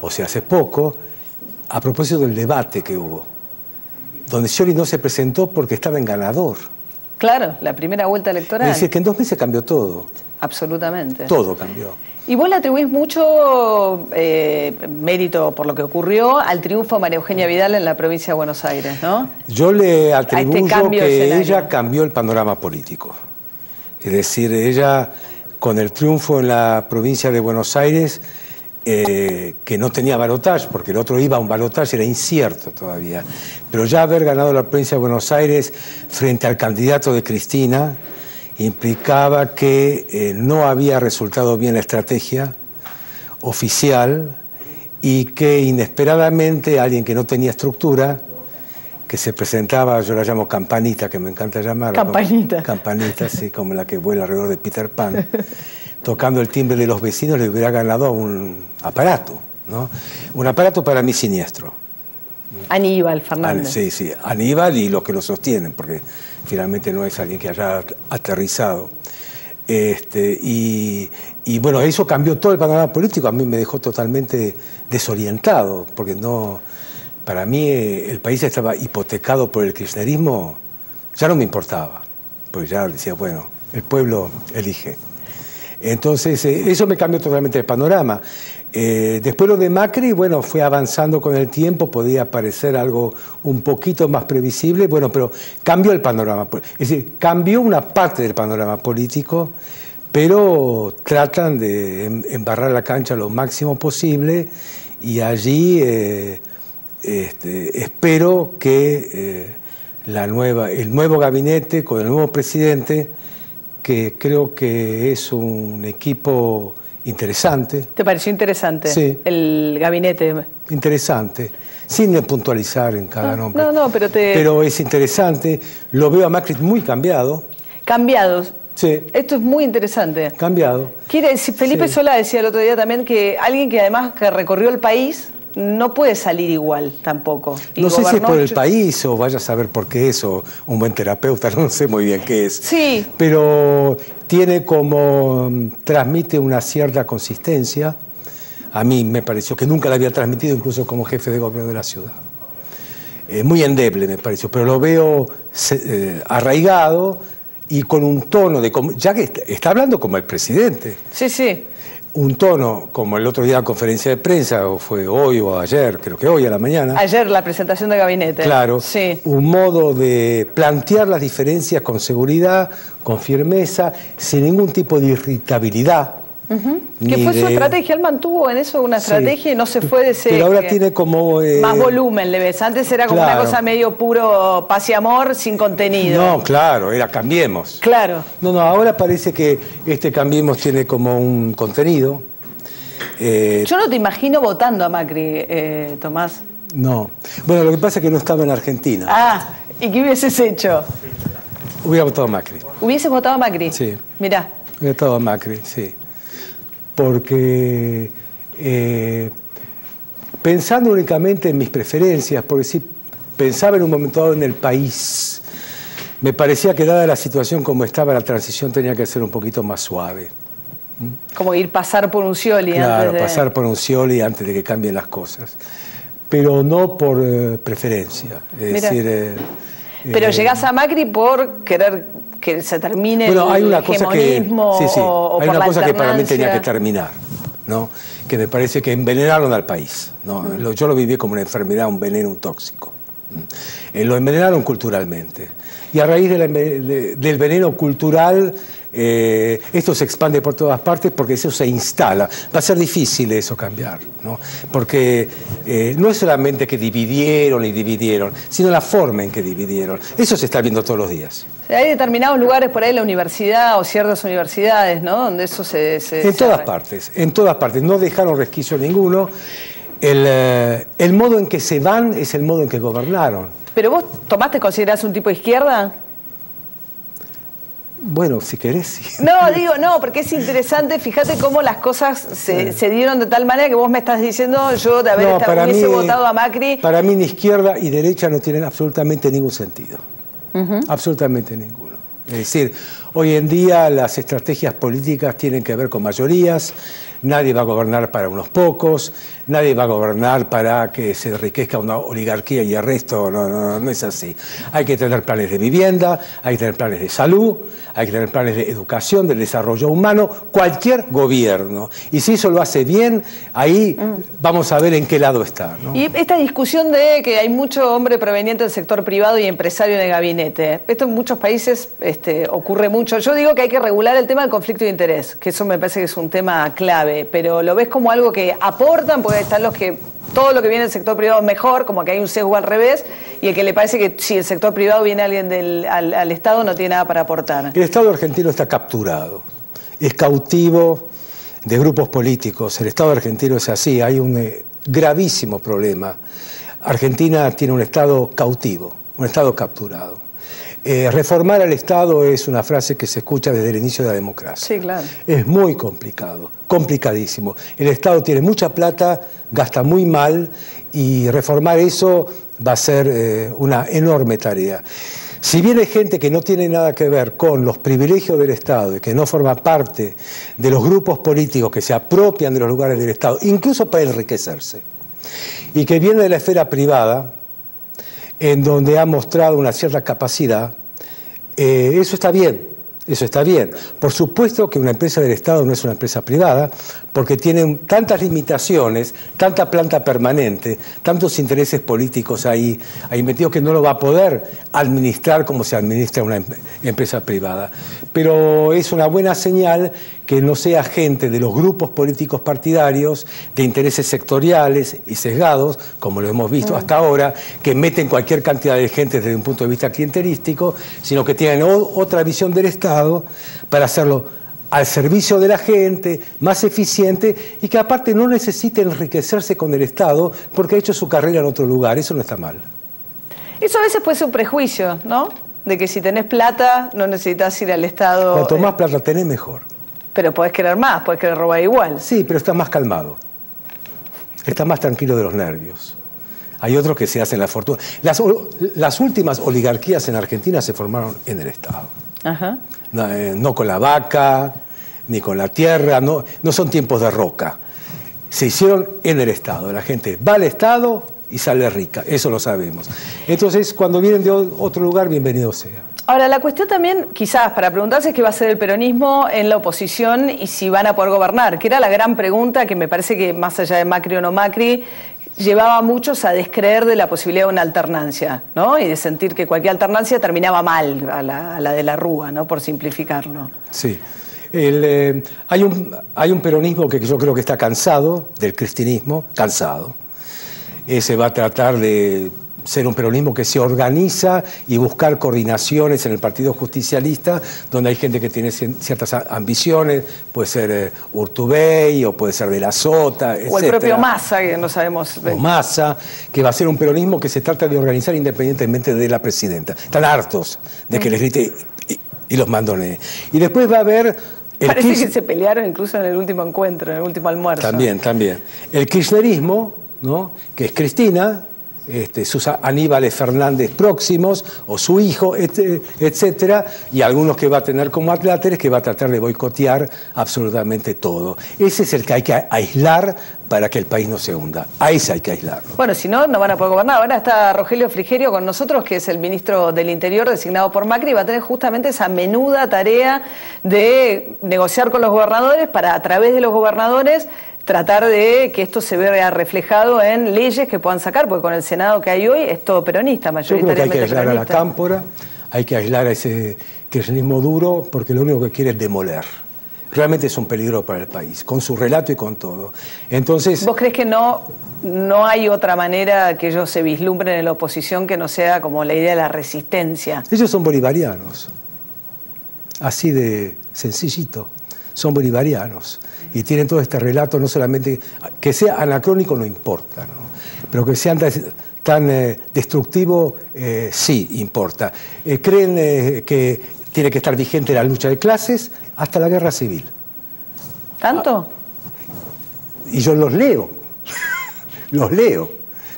o sea, hace poco, a propósito del debate que hubo, donde Scioli no se presentó porque estaba en ganador. Claro, la primera vuelta electoral. Es decir, que en 2 meses cambió todo. Absolutamente. Todo cambió. Y vos le atribuís mucho mérito por lo que ocurrió al triunfo de María Eugenia Vidal en la provincia de Buenos Aires, ¿no? Yo le atribuyo que ella escenario. cambió el panorama político. Es decir, ella, con el triunfo en la provincia de Buenos Aires, que no tenía balotaje, porque el otro iba a un balotaje, era incierto todavía. Pero ya haber ganado la provincia de Buenos Aires frente al candidato de Cristina implicaba que no había resultado bien la estrategia oficial y que inesperadamente alguien que no tenía estructura, que se presentaba, yo la llamo campanita, que me encanta llamarla. Campanita. Campanita, sí, como la que vuela alrededor de Peter Pan, tocando el timbre de los vecinos, le hubiera ganado un aparato, ¿no? Un aparato para mí siniestro. Aníbal Fernández. Sí, sí, Aníbal y los que lo sostienen, porque finalmente no es alguien que haya aterrizado. Y bueno, eso cambió todo el panorama político, a mí me dejó totalmente desorientado, porque no, para mí el país estaba hipotecado por el kirchnerismo, ya no me importaba, porque ya decía, bueno, el pueblo elige. Entonces, eso me cambió totalmente el panorama. Después lo de Macri, bueno, fue avanzando con el tiempo, podía parecer algo un poquito más previsible, bueno, pero cambió el panorama. Es decir, cambió una parte del panorama político, pero tratan de embarrar la cancha lo máximo posible y allí espero que el nuevo gabinete con el nuevo presidente, que creo que es un equipo interesante. ¿Te pareció interesante? Sí. El gabinete. Interesante, sin puntualizar en cada nombre. No, pero es interesante. Lo veo a Macri muy cambiado. Cambiados. Sí. Esto es muy interesante. Cambiado. Quiere decir, Felipe Solá decía el otro día también que alguien que además que recorrió el país no puede salir igual tampoco. Y no sé si es por el gobernó- país o vaya a saber por qué es, o un buen terapeuta, no sé muy bien qué es. Sí. Pero tiene transmite una cierta consistencia. A mí me pareció que nunca la había transmitido, incluso como jefe de gobierno de la ciudad. Muy endeble me pareció, pero lo veo arraigado y con un tono ya que está hablando como el presidente. Sí, sí. Un tono como el otro día en la conferencia de prensa, o fue hoy o ayer, creo que hoy a la mañana. Ayer la presentación de gabinete. Claro, Sí. un modo de plantear las diferencias con seguridad, con firmeza, sin ningún tipo de irritabilidad. Que fue su estrategia, él mantuvo en eso una estrategia y no se fue de ese... Pero ahora tiene como... más volumen, le ves. Antes era como claro. una cosa medio puro paz y amor sin contenido. No, claro, era Cambiemos. Claro. No, ahora parece que este Cambiemos tiene como un contenido. Yo no te imagino votando a Macri, Tomás. No. Bueno, lo que pasa es que no estaba en Argentina. Ah, ¿y qué hubieses hecho? Hubiera votado a Macri. ¿Hubieses votado a Macri? Sí. Mirá. Hubiera votado a Macri, sí. Porque pensando únicamente en mis preferencias, porque si pensaba en un momento dado en el país, me parecía que dada la situación como estaba, la transición tenía que ser un poquito más suave. Como pasar por un Scioli Claro, antes de... pasar por un Scioli antes de que cambien las cosas. Pero no por preferencia. Es Mirá. decir... Pero llegás a Macri por querer que se termine bueno, hay el una cosa que, hegemonismo sí, sí, o hay por una la cosa que para mí alternancia. tenía que terminar, ¿no? Que me parece que envenenaron al país, ¿no? Yo lo viví como una enfermedad, un veneno, un tóxico. Lo envenenaron culturalmente. Y a raíz del veneno cultural, esto se expande por todas partes porque eso se instala. Va a ser difícil eso cambiar, ¿no? Porque no es solamente que dividieron, sino la forma en que dividieron. Eso se está viendo todos los días. Hay determinados lugares por ahí, la universidad o ciertas universidades, ¿no? Donde eso se En todas partes, no dejaron resquicio ninguno. El modo en que se van es el modo en que gobernaron. ¿Pero vos, Tomás, te considerás un tipo de izquierda? Bueno, si querés, sí. No, digo, no, porque es interesante, fíjate cómo las cosas se dieron de tal manera que vos me estás diciendo, yo de haber hubiese votado a Macri. Para mí ni izquierda y derecha no tienen absolutamente ningún sentido. Absolutamente ninguno. Es decir, hoy en día las estrategias políticas tienen que ver con mayorías, nadie va a gobernar para unos pocos, nadie va a gobernar para que se enriquezca una oligarquía y el resto, no es así. Hay que tener planes de vivienda, hay que tener planes de salud, hay que tener planes de educación, del desarrollo humano, cualquier gobierno. Y si eso lo hace bien, ahí vamos a ver en qué lado está, ¿no? Y esta discusión de que hay mucho hombre proveniente del sector privado y empresario en el gabinete, esto en muchos países ocurre mucho. Yo digo que hay que regular el tema del conflicto de interés, que eso me parece que es un tema clave, pero lo ves como algo que aportan, porque están los que todo lo que viene del sector privado es mejor, como que hay un sesgo al revés, y el que le parece que si el sector privado viene alguien al Estado no tiene nada para aportar. El Estado argentino está capturado, es cautivo de grupos políticos. El Estado argentino es así, hay un gravísimo problema. Argentina tiene un Estado cautivo, un Estado capturado. Reformar al Estado es una frase que se escucha desde el inicio de la democracia. Sí, claro. Es muy complicado, complicadísimo. El Estado tiene mucha plata, gasta muy mal y reformar eso va a ser una enorme tarea. Si viene gente que no tiene nada que ver con los privilegios del Estado y que no forma parte de los grupos políticos que se apropian de los lugares del Estado, incluso para enriquecerse, y que viene de la esfera privada, en donde ha mostrado una cierta capacidad, eso está bien, eso está bien. Por supuesto que una empresa del Estado no es una empresa privada, porque tienen tantas limitaciones, tanta planta permanente, tantos intereses políticos ahí metidos que no lo va a poder administrar como se administra una empresa privada. Pero es una buena señal que no sea gente de los grupos políticos partidarios, de intereses sectoriales y sesgados, como lo hemos visto hasta ahora, que meten cualquier cantidad de gente desde un punto de vista clientelístico, sino que tienen otra visión del Estado para hacerlo al servicio de la gente, más eficiente, y que aparte no necesite enriquecerse con el Estado porque ha hecho su carrera en otro lugar. Eso no está mal. Eso a veces puede ser un prejuicio, ¿no? De que si tenés plata no necesitas ir al Estado. Cuanto más plata tenés, mejor. Pero podés querer más, podés querer robar igual. Sí, pero estás más calmado. Estás más tranquilo de los nervios. Hay otros que se hacen la fortuna. Las últimas oligarquías en Argentina se formaron en el Estado. Ajá. No con la vaca, ni con la tierra, no son tiempos de Roca. Se hicieron en el Estado. La gente va al Estado y sale rica, eso lo sabemos. Entonces, cuando vienen de otro lugar, bienvenido sea. Ahora, la cuestión también, quizás, para preguntarse es qué va a hacer el peronismo en la oposición y si van a poder gobernar, que era la gran pregunta que me parece que, más allá de Macri o no Macri, llevaba a muchos a descreer de la posibilidad de una alternancia, ¿no? Y de sentir que cualquier alternancia terminaba mal, a la de la Rúa, ¿no? Por simplificarlo. Sí. Hay un peronismo que yo creo que está cansado del cristinismo, cansado. Ese va a tratar de ser un peronismo que se organiza y buscar coordinaciones en el Partido Justicialista, donde hay gente que tiene ciertas ambiciones, puede ser Urtubey o puede ser de la Sota, etc. O el propio Massa, que no sabemos. O Massa, que va a ser un peronismo que se trata de organizar independientemente de la presidenta. Están hartos de que les grite y los mandone. Y después va a haber... Parece que se pelearon incluso en el último encuentro, en el último almuerzo. También. El kirchnerismo, ¿no? Que es Cristina, sus Aníbales Fernández próximos, o su hijo, etcétera, y algunos que va a tener como atláteres que va a tratar de boicotear absolutamente todo. Ese es el que hay que aislar para que el país no se hunda. A ese hay que aislarlo. Bueno, si no, no van a poder gobernar. Ahora está Rogelio Frigerio con nosotros, que es el ministro del Interior designado por Macri, y va a tener justamente esa menuda tarea de negociar con los gobernadores para, a través de los gobernadores, tratar de que esto se vea reflejado en leyes que puedan sacar, porque con el Senado que hay hoy es todo peronista, mayoritariamente peronista. Yo creo que hay que aislar a la cámpora, hay que aislar a ese kirchnerismo duro, porque lo único que quiere es demoler. Realmente es un peligro para el país, con su relato y con todo. Entonces, ¿vos crees que no hay otra manera que ellos se vislumbren en la oposición que no sea como la idea de la resistencia? Ellos son bolivarianos, así de sencillito, son bolivarianos. Y tienen todo este relato, no solamente, que sea anacrónico no importa, ¿no? Pero que sea tan destructivo, sí importa. Creen que tiene que estar vigente la lucha de clases hasta la guerra civil. ¿Tanto? Y yo los leo, los leo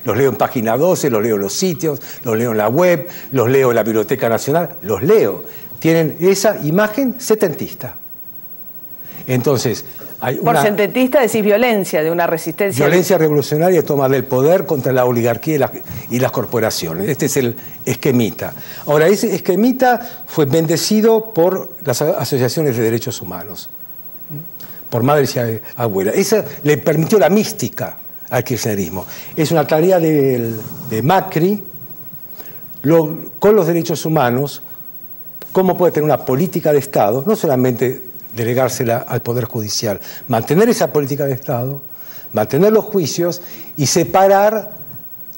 en página 12, los leo en los sitios, los leo en la web, los leo en la Biblioteca Nacional, los leo. Tienen esa imagen setentista. Entonces, hay por setentista decís violencia, de una resistencia. Violencia revolucionaria, toma del poder contra la oligarquía y las corporaciones. Este es el esquemita. Ahora, ese esquemita fue bendecido por las asociaciones de derechos humanos, por madres y abuelas. Esa le permitió la mística al kirchnerismo. Es una tarea de Macri, con los derechos humanos, cómo puede tener una política de Estado, no solamente delegársela al Poder Judicial, mantener esa política de Estado, mantener los juicios y separar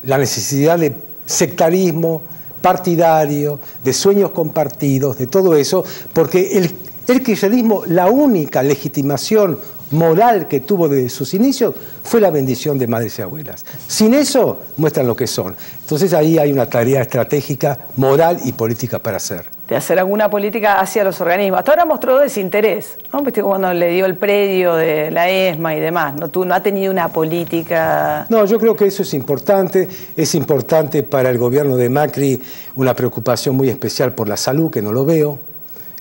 la necesidad de sectarismo partidario, de sueños compartidos, de todo eso, porque el kirchnerismo, la única legitimación moral que tuvo desde sus inicios fue la bendición de madres y abuelas. Sin eso muestran lo que son. Entonces ahí hay una tarea estratégica, moral y política para hacer. De hacer alguna política hacia los organismos. Hasta ahora mostró desinterés, ¿no? Viste cuando le dio el predio de la ESMA y demás, no ha tenido una política. No, yo creo que eso es importante para el gobierno de Macri una preocupación muy especial por la salud, que no lo veo.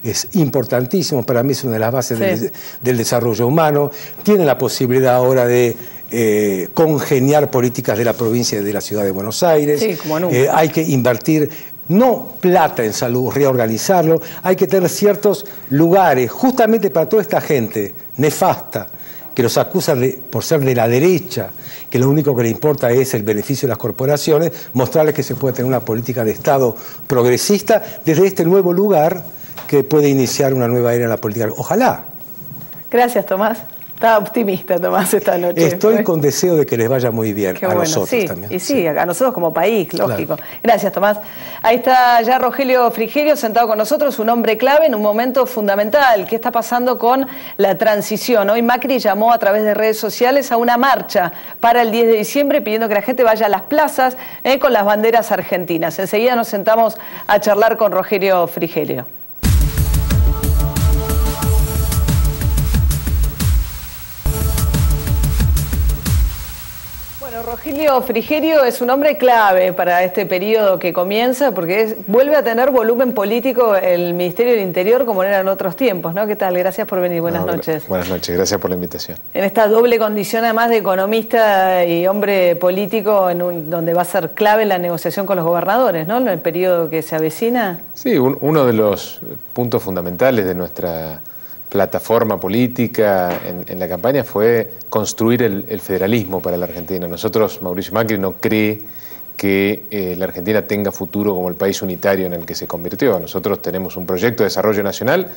Es importantísimo, para mí es una de las bases del desarrollo humano. Tiene la posibilidad ahora de congeniar políticas de la provincia y de la ciudad de Buenos Aires. Sí, como nunca. Hay que invertir, no plata en salud, reorganizarlo, hay que tener ciertos lugares, justamente para toda esta gente nefasta, que los acusan por ser de la derecha, que lo único que le importa es el beneficio de las corporaciones, mostrarles que se puede tener una política de Estado progresista desde este nuevo lugar que puede iniciar una nueva era en la política. Ojalá. Gracias, Tomás. Está optimista, Tomás, esta noche. Estoy con deseo de que les vaya muy bien. Qué a bueno, nosotros sí, también. Y sí, a nosotros como país, lógico. Claro. Gracias, Tomás. Ahí está ya Rogelio Frigerio sentado con nosotros, un hombre clave en un momento fundamental. ¿Qué está pasando con la transición? Hoy Macri llamó a través de redes sociales a una marcha para el 10 de diciembre pidiendo que la gente vaya a las plazas con las banderas argentinas. Enseguida nos sentamos a charlar con Rogelio Frigerio. Rogelio Frigerio es un hombre clave para este periodo que comienza porque vuelve a tener volumen político el Ministerio del Interior como era en otros tiempos, ¿no? ¿Qué tal? Gracias por venir. Buenas noches. Buenas noches, gracias por la invitación. En esta doble condición además de economista y hombre político donde va a ser clave la negociación con los gobernadores, ¿no? En el periodo que se avecina. Sí, uno de los puntos fundamentales de nuestra plataforma política en la campaña fue construir el federalismo para la Argentina. Nosotros, Mauricio Macri no cree que la Argentina tenga futuro como el país unitario en el que se convirtió. Nosotros tenemos un proyecto de desarrollo nacional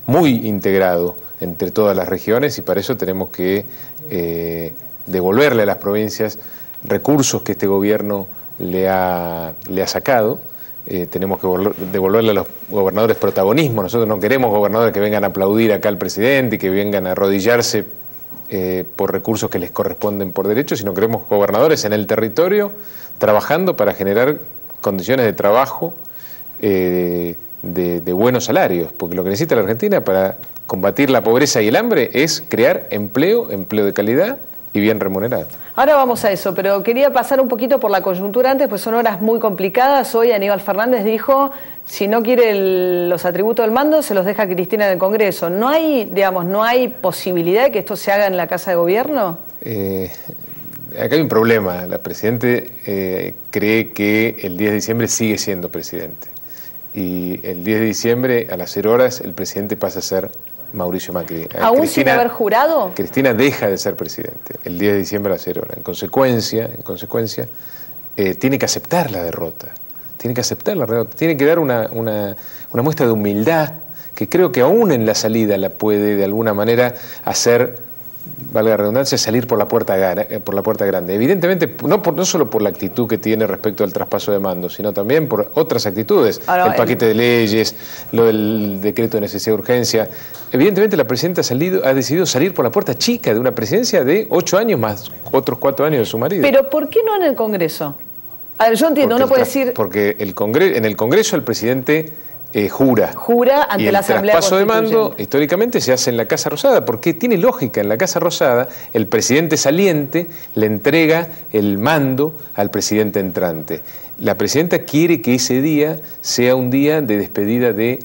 muy integrado entre todas las regiones y para eso tenemos que devolverle a las provincias recursos que este gobierno le ha sacado. Tenemos que devolverle a los gobernadores protagonismo. Nosotros no queremos gobernadores que vengan a aplaudir acá al presidente y que vengan a arrodillarse por recursos que les corresponden por derecho, sino queremos gobernadores en el territorio trabajando para generar condiciones de trabajo de buenos salarios, porque lo que necesita la Argentina para combatir la pobreza y el hambre es crear empleo de calidad y bien remunerado. Ahora vamos a eso, pero quería pasar un poquito por la coyuntura antes, pues son horas muy complicadas. Hoy Aníbal Fernández dijo, si no quiere los atributos del mando, se los deja a Cristina en el Congreso. ¿No hay, no hay posibilidad de que esto se haga en la Casa de Gobierno? Acá hay un problema. La Presidente cree que el 10 de diciembre sigue siendo presidente. Y el 10 de diciembre, a las 0 horas, el presidente pasa a ser Mauricio Macri. ¿Aún sin haber jurado? Cristina deja de ser presidente el 10 de diciembre a las 0 horas. En consecuencia, tiene que aceptar la derrota. Tiene que dar una muestra de humildad que creo que aún en la salida la puede de alguna manera hacer, valga la redundancia, salir por la puerta grande. Evidentemente, no solo por la actitud que tiene respecto al traspaso de mando, sino también por otras actitudes. Ahora, el paquete de leyes, lo del decreto de necesidad de urgencia. Evidentemente la Presidenta ha decidido salir por la puerta chica de una presidencia de 8 años más otros 4 años de su marido. ¿Pero por qué no en el Congreso? A ver, yo entiendo, uno puede decir... Porque en el Congreso el Presidente jura ante y la el Asamblea traspaso de mando Constituyente. históricamente se hace en la Casa Rosada, porque tiene lógica. En la Casa Rosada el presidente saliente le entrega el mando al presidente entrante. La presidenta quiere que ese día sea un día de despedida de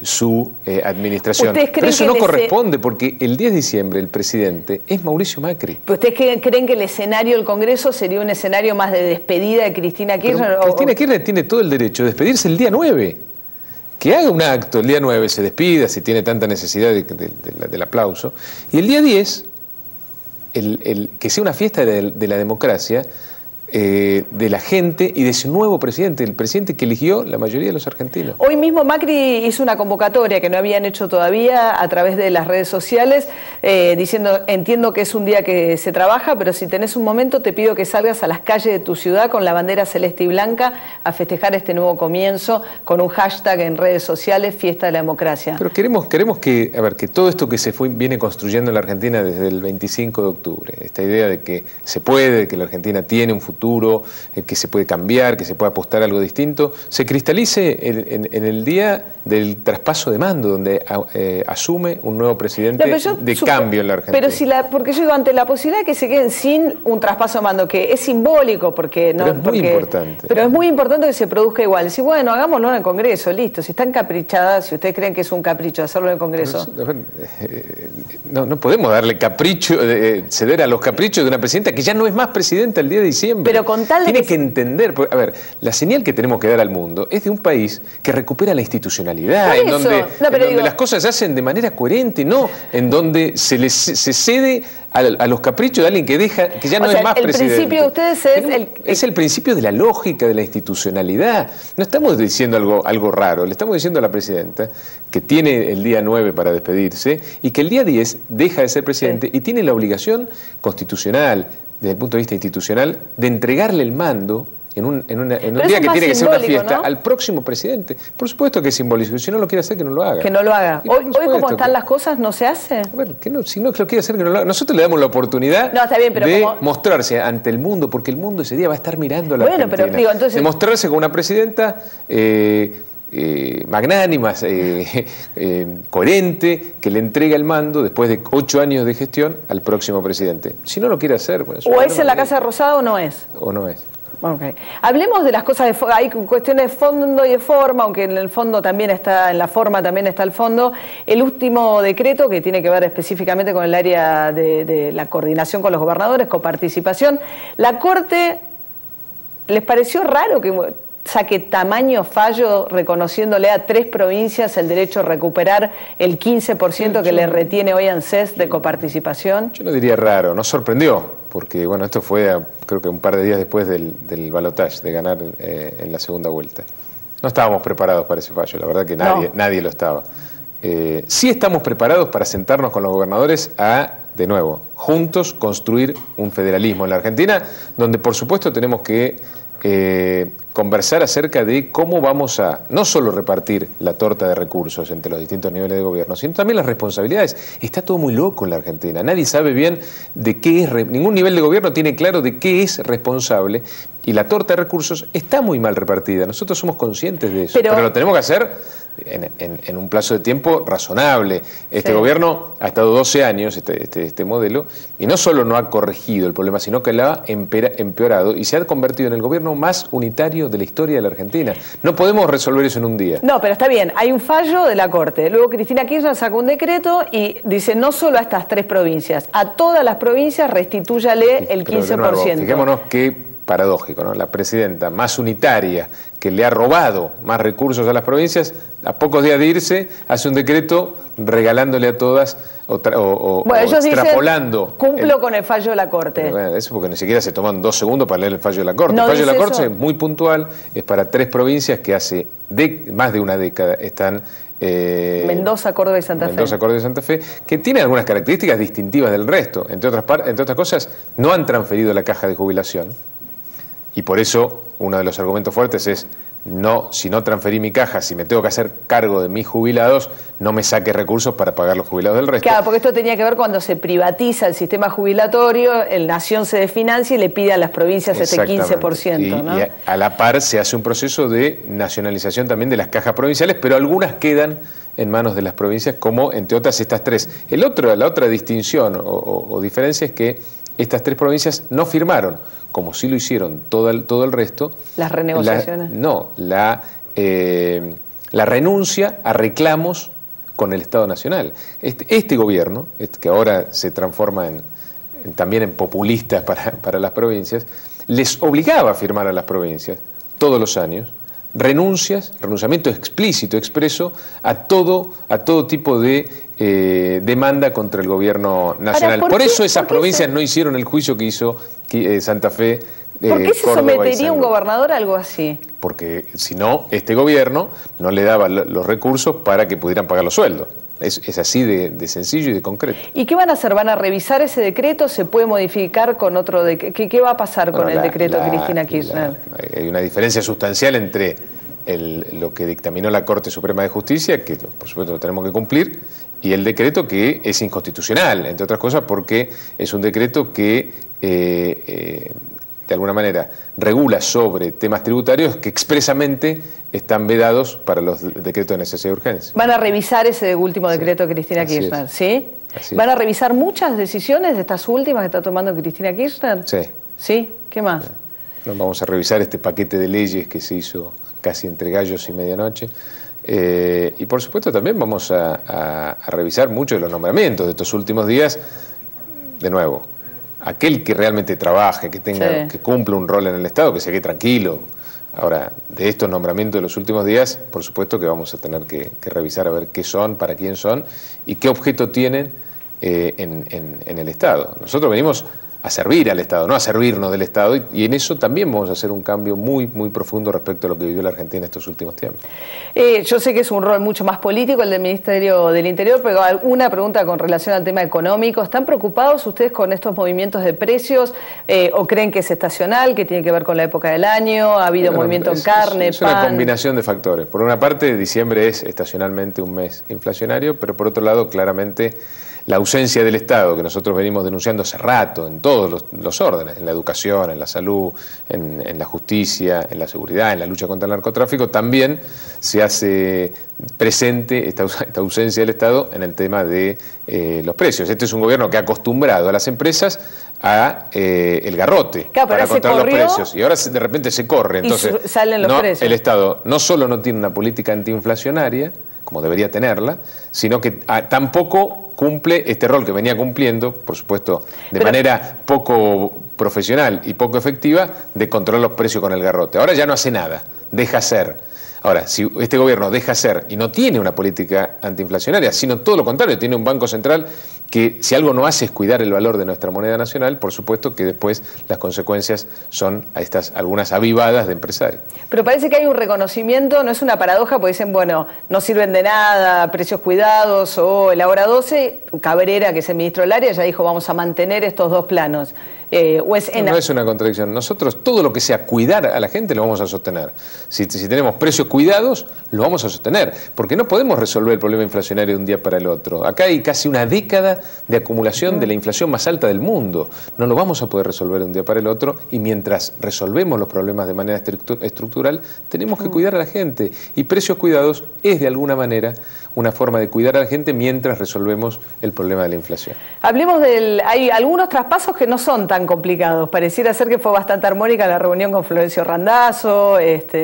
su administración. Pero eso no corresponde, porque el 10 de diciembre el presidente es Mauricio Macri. ¿Ustedes creen que el escenario del Congreso sería un escenario más de despedida de Cristina Kirchner? Cristina Kirchner tiene todo el derecho de despedirse el día 9. Que haga un acto el día 9, se despida, si tiene tanta necesidad del aplauso. Y el día 10, que sea una fiesta de la democracia, de la gente y de su nuevo presidente, el presidente que eligió la mayoría de los argentinos. Hoy mismo Macri hizo una convocatoria que no habían hecho todavía a través de las redes sociales, diciendo: entiendo que es un día que se trabaja, pero si tenés un momento te pido que salgas a las calles de tu ciudad con la bandera celeste y blanca a festejar este nuevo comienzo, con un hashtag en redes sociales, Fiesta de la Democracia. Pero queremos que, que todo esto que viene construyendo en la Argentina desde el 25 de octubre, esta idea de que se puede, de que la Argentina tiene un futuro, que se puede cambiar, que se puede apostar a algo distinto, se cristalice en el día del traspaso de mando, donde asume un nuevo presidente cambio en la Argentina. Pero porque yo digo, ante la posibilidad de que se queden sin un traspaso de mando, que es simbólico, porque no, pero es muy importante. Pero es muy importante que se produzca igual. Decir, bueno, hagámoslo en el Congreso, listo. Si están caprichadas, si ustedes creen que es un capricho hacerlo en el Congreso. No podemos darle capricho, ceder a los caprichos de una presidenta que ya no es más presidenta el día de diciembre. Pero con tal de Tiene que entender, a ver, la señal que tenemos que dar al mundo es de un país que recupera la institucionalidad, en donde las cosas se hacen de manera coherente, no en donde se cede a los caprichos de alguien que ya no es más presidente. El principio de ustedes es el principio de la lógica de la institucionalidad. No estamos diciendo algo raro, le estamos diciendo a la presidenta que tiene el día 9 para despedirse y que el día 10 deja de ser presidente y tiene la obligación constitucional, desde el punto de vista institucional, de entregarle el mando en un día que tiene que ser una fiesta, ¿no?, al próximo presidente. Por supuesto que es simbólico. Si no lo quiere hacer, que no lo haga. Que no lo haga. Hoy como están las cosas, ¿no se hace? A ver, si no lo quiere hacer, que no lo haga. Nosotros le damos la oportunidad de mostrarse ante el mundo, porque el mundo ese día va a estar mirando a la Argentina. De mostrarse como una presidenta magnánima, coherente, que le entrega el mando después de 8 años de gestión al próximo presidente. Si no lo quiere hacer, bueno, ¿o es en la Casa Rosada o no es? O no es. Okay. Hablemos de las cosas hay cuestiones de fondo y de forma, aunque en el fondo también está, en la forma también está el fondo. El último decreto, que tiene que ver específicamente con el área de la coordinación con los gobernadores, coparticipación. La Corte, ¿les pareció raro que saque tamaño fallo reconociéndole a 3 provincias el derecho a recuperar el 15% que le retiene hoy ANSES de coparticipación? Yo no diría raro, nos sorprendió, porque bueno, esto fue creo que un par de días después del balotaje, de ganar en la segunda vuelta. No estábamos preparados para ese fallo, la verdad que nadie lo estaba. Sí estamos preparados para sentarnos con los gobernadores a, de nuevo, juntos construir un federalismo en la Argentina, donde por supuesto tenemos que conversar acerca de cómo vamos a no solo repartir la torta de recursos entre los distintos niveles de gobierno, sino también las responsabilidades. Está todo muy loco en la Argentina. Nadie sabe bien de qué es, ningún nivel de gobierno tiene claro de qué es responsable, y la torta de recursos está muy mal repartida. Nosotros somos conscientes de eso, pero lo tenemos que hacer en un plazo de tiempo razonable. Este gobierno ha estado 12 años, este modelo, y no solo no ha corregido el problema, sino que lo ha empeorado y se ha convertido en el gobierno más unitario de la historia de la Argentina. No podemos resolver eso en un día. No, pero está bien, hay un fallo de la Corte. Luego Cristina Kirchner sacó un decreto y dice no solo a estas 3 provincias, a todas las provincias restitúyale el 15%. De nuevo, fijémonos que paradójico, ¿no? La presidenta más unitaria, que le ha robado más recursos a las provincias, a pocos días de irse, hace un decreto regalándole a todas o extrapolando. Dicen, cumplo con el fallo de la Corte. Pero, bueno, eso porque ni siquiera se toman 2 segundos para leer el fallo de la Corte. El fallo de la Corte es muy puntual, es para 3 provincias que hace más de una década están... Mendoza, Córdoba y Santa Fe. Mendoza, Córdoba y Santa Fe, que tienen algunas características distintivas del resto. Entre otras cosas, no han transferido la caja de jubilación. Y por eso uno de los argumentos fuertes es si no transferí mi caja, si me tengo que hacer cargo de mis jubilados, no me saque recursos para pagar los jubilados del resto. Claro, porque esto tenía que ver cuando se privatiza el sistema jubilatorio, el Nación se desfinancia y le pide a las provincias este 15%. ¿No? Y a la par se hace un proceso de nacionalización también de las cajas provinciales, pero algunas quedan en manos de las provincias, como entre otras estas tres. La otra distinción o diferencia es que estas tres provincias no firmaron, como sí lo hicieron todo el resto. ¿Las renegociaciones? La renuncia a reclamos con el Estado Nacional. Este gobierno, que ahora se transforma también en populistas para las provincias, les obligaba a firmar a las provincias todos los años renunciamiento explícito, expreso a todo tipo de demanda contra el gobierno nacional. Por eso esas provincias no hicieron el juicio que hizo Santa Fe. ¿Por qué se sometería un gobernador a algo así? Porque si no, este gobierno no le daba los recursos para que pudieran pagar los sueldos. Es así de sencillo y de concreto. ¿Y qué van a hacer? ¿Van a revisar ese decreto? ¿Se puede modificar con otro decreto? ¿Qué va a pasar con el decreto de Cristina Kirchner? Hay una diferencia sustancial entre lo que dictaminó la Corte Suprema de Justicia, que por supuesto lo tenemos que cumplir, y el decreto que es inconstitucional, entre otras cosas porque es un decreto que de alguna manera regula sobre temas tributarios que expresamente están vedados para los decretos de necesidad y urgencia. ¿Van a revisar ese último decreto de Cristina Kirchner? ¿Sí? ¿Van a revisar muchas decisiones de estas últimas que está tomando Cristina Kirchner? Sí. ¿Sí? ¿Qué más? Vamos a revisar este paquete de leyes que se hizo casi entre gallos y medianoche. Y por supuesto también vamos a revisar muchos de los nombramientos de estos últimos días. De nuevo, aquel que realmente trabaje, que cumpla un rol en el Estado, que se quede tranquilo. Ahora, de estos nombramientos de los últimos días, por supuesto que vamos a tener que revisar a ver qué son, para quién son y qué objeto tienen en el Estado. Nosotros venimos a servir al Estado, no a servirnos del Estado, y en eso también vamos a hacer un cambio muy, muy profundo respecto a lo que vivió la Argentina estos últimos tiempos. Yo sé que es un rol mucho más político el del Ministerio del Interior, pero una pregunta con relación al tema económico. ¿Están preocupados ustedes con estos movimientos de precios o creen que es estacional, que tiene que ver con la época del año? ¿Ha habido movimiento en carne, pan? Es una combinación de factores. Por una parte, diciembre es estacionalmente un mes inflacionario, pero por otro lado, claramente, la ausencia del Estado, que nosotros venimos denunciando hace rato, en todos los órdenes, en la educación, en la salud, en la justicia, en la seguridad, en la lucha contra el narcotráfico, también se hace presente esta ausencia del Estado en el tema de los precios. Este es un gobierno que ha acostumbrado a las empresas a el garrote para controlar los precios, y ahora de repente se corre. Entonces, salen los precios. El Estado no solo no tiene una política antiinflacionaria, como debería tenerla, sino que tampoco cumple este rol que venía cumpliendo, por supuesto, de manera poco profesional y poco efectiva, de controlar los precios con el garrote. Ahora ya no hace nada, deja hacer. Ahora, si este gobierno deja hacer y no tiene una política antiinflacionaria, sino todo lo contrario, tiene un Banco Central que si algo no hace es cuidar el valor de nuestra moneda nacional, por supuesto que después las consecuencias son a estas algunas avivadas de empresarios. Pero parece que hay un reconocimiento, no es una paradoja, porque dicen, bueno, no sirven de nada, precios cuidados, o el Ahora 12, Cabrera, que es el ministro del área, ya dijo, vamos a mantener estos dos planos. No es una contradicción. Nosotros todo lo que sea cuidar a la gente lo vamos a sostener. Si tenemos precios cuidados, lo vamos a sostener. Porque no podemos resolver el problema inflacionario de un día para el otro. Acá hay casi una década de acumulación de la inflación más alta del mundo. No lo vamos a poder resolver de un día para el otro, y mientras resolvemos los problemas de manera estructural, tenemos que cuidar a la gente. Y precios cuidados es de alguna manera una forma de cuidar a la gente mientras resolvemos el problema de la inflación. Hablemos hay algunos traspasos que no son tan complicados. Pareciera ser que fue bastante armónica la reunión con Florencio Randazzo,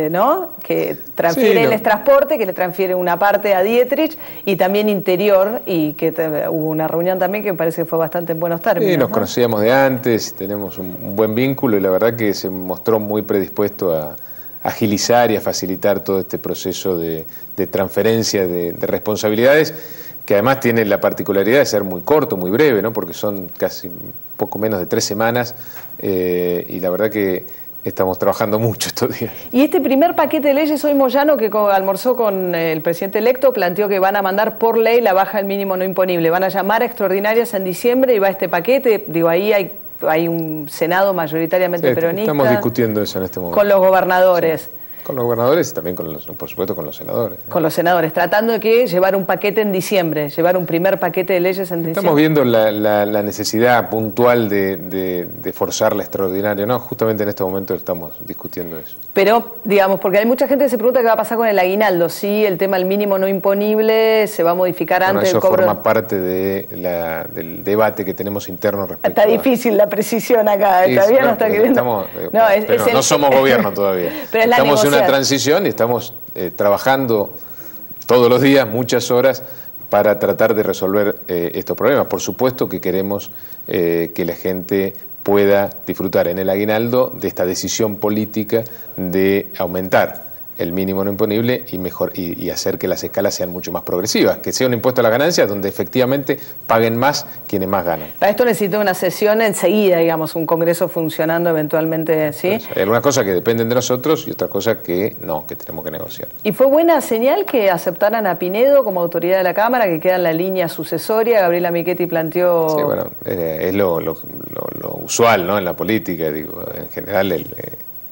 ¿no? Que transfiere el transporte, que le transfiere una parte a Dietrich, y también Interior, y que hubo una reunión también que me parece que fue bastante en buenos términos. Sí, nos conocíamos de antes, tenemos un buen vínculo, y la verdad que se mostró muy predispuesto a agilizar y a facilitar todo este proceso de transferencia de responsabilidades, que además tiene la particularidad de ser muy corto, muy breve, ¿no? Porque son casi poco menos de 3 semanas, y la verdad que estamos trabajando mucho estos días. Y este primer paquete de leyes, hoy Moyano, que almorzó con el presidente electo, planteó que van a mandar por ley la baja del mínimo no imponible, van a llamar a extraordinarias en diciembre y va este paquete, digo, ahí hay un Senado mayoritariamente peronista. Estamos discutiendo eso en este momento. Con los gobernadores. Con los gobernadores y también, por supuesto, con los senadores, ¿no? Con los senadores, tratando de que llevar un paquete en diciembre, llevar un primer paquete de leyes en diciembre. Estamos viendo la necesidad puntual de forzar la extraordinaria, ¿no? Justamente en este momento estamos discutiendo eso. Pero, digamos, porque hay mucha gente que se pregunta qué va a pasar con el aguinaldo, si el tema del mínimo no imponible se va a modificar antes del cobro. Eso forma parte del debate que tenemos interno respecto Está difícil la precisión acá, ¿está bien? No somos gobierno todavía. Pero estamos en una transición y estamos trabajando todos los días, muchas horas, para tratar de resolver estos problemas. Por supuesto que queremos que la gente pueda disfrutar en el aguinaldo de esta decisión política de aumentar el mínimo no imponible y hacer que las escalas sean mucho más progresivas, que sea un impuesto a las ganancias donde efectivamente paguen más quienes más ganan. Para esto necesito una sesión enseguida, digamos, un congreso funcionando eventualmente, ¿sí? Pues hay algunas cosas que dependen de nosotros y otras cosas que no, que tenemos que negociar. ¿Y fue buena señal que aceptaran a Pinedo como autoridad de la Cámara, que queda en la línea sucesoria? Gabriela Michetti planteó... Sí, bueno, es lo usual, ¿no? En la política, digo, en general,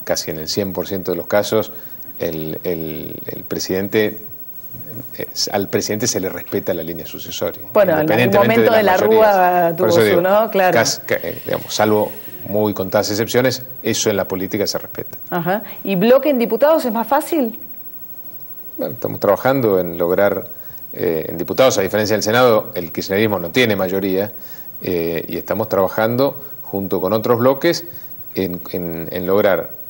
casi en el 100% de los casos, el presidente, al presidente se le respeta la línea sucesoria. Bueno, en algún momento de la Rúa tuvo su, ¿no? Claro. Digamos, salvo muy contadas excepciones, eso en la política se respeta. Ajá. ¿Y bloque en diputados es más fácil? Bueno, estamos trabajando en lograr, en diputados, a diferencia del Senado, el kirchnerismo no tiene mayoría, y estamos trabajando junto con otros bloques en lograr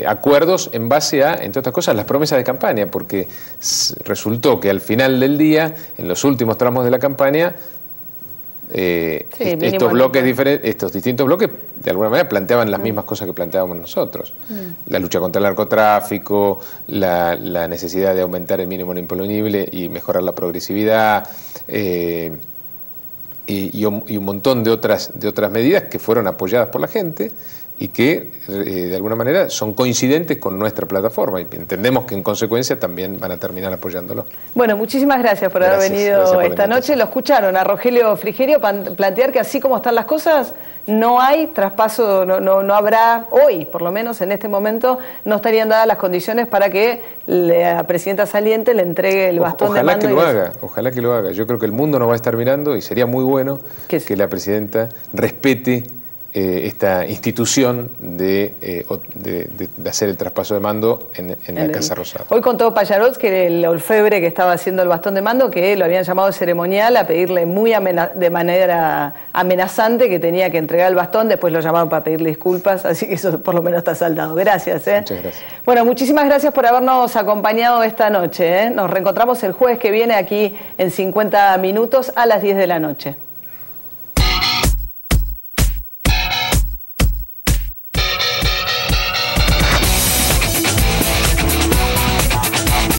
acuerdos en base a, entre otras cosas, las promesas de campaña, porque resultó que al final del día, en los últimos tramos de la campaña, estos distintos bloques de alguna manera planteaban las mismas cosas que planteábamos nosotros. La lucha contra el narcotráfico, la necesidad de aumentar el mínimo no imponible y mejorar la progresividad, y un montón de otras medidas que fueron apoyadas por la gente y que de alguna manera son coincidentes con nuestra plataforma y entendemos que en consecuencia también van a terminar apoyándolo. Bueno, muchísimas gracias por haber venido esta noche. Lo escucharon a Rogelio Frigerio plantear que así como están las cosas, no hay traspaso, no habrá hoy, por lo menos en este momento, no estarían dadas las condiciones para que la presidenta saliente le entregue el bastón de mando. Ojalá que lo haga. Yo creo que el mundo nos va a estar mirando y sería muy bueno que la presidenta respete esta institución de hacer el traspaso de mando en la Casa Rosada. Hoy contó Pallarot que el orfebre que estaba haciendo el bastón de mando, que lo habían llamado ceremonial a pedirle de manera amenazante que tenía que entregar el bastón, después lo llamaron para pedirle disculpas, así que eso por lo menos está saldado. Gracias. Muchas gracias. Bueno, muchísimas gracias por habernos acompañado esta noche. Nos reencontramos el jueves que viene aquí en 50 minutos a las 10 de la noche.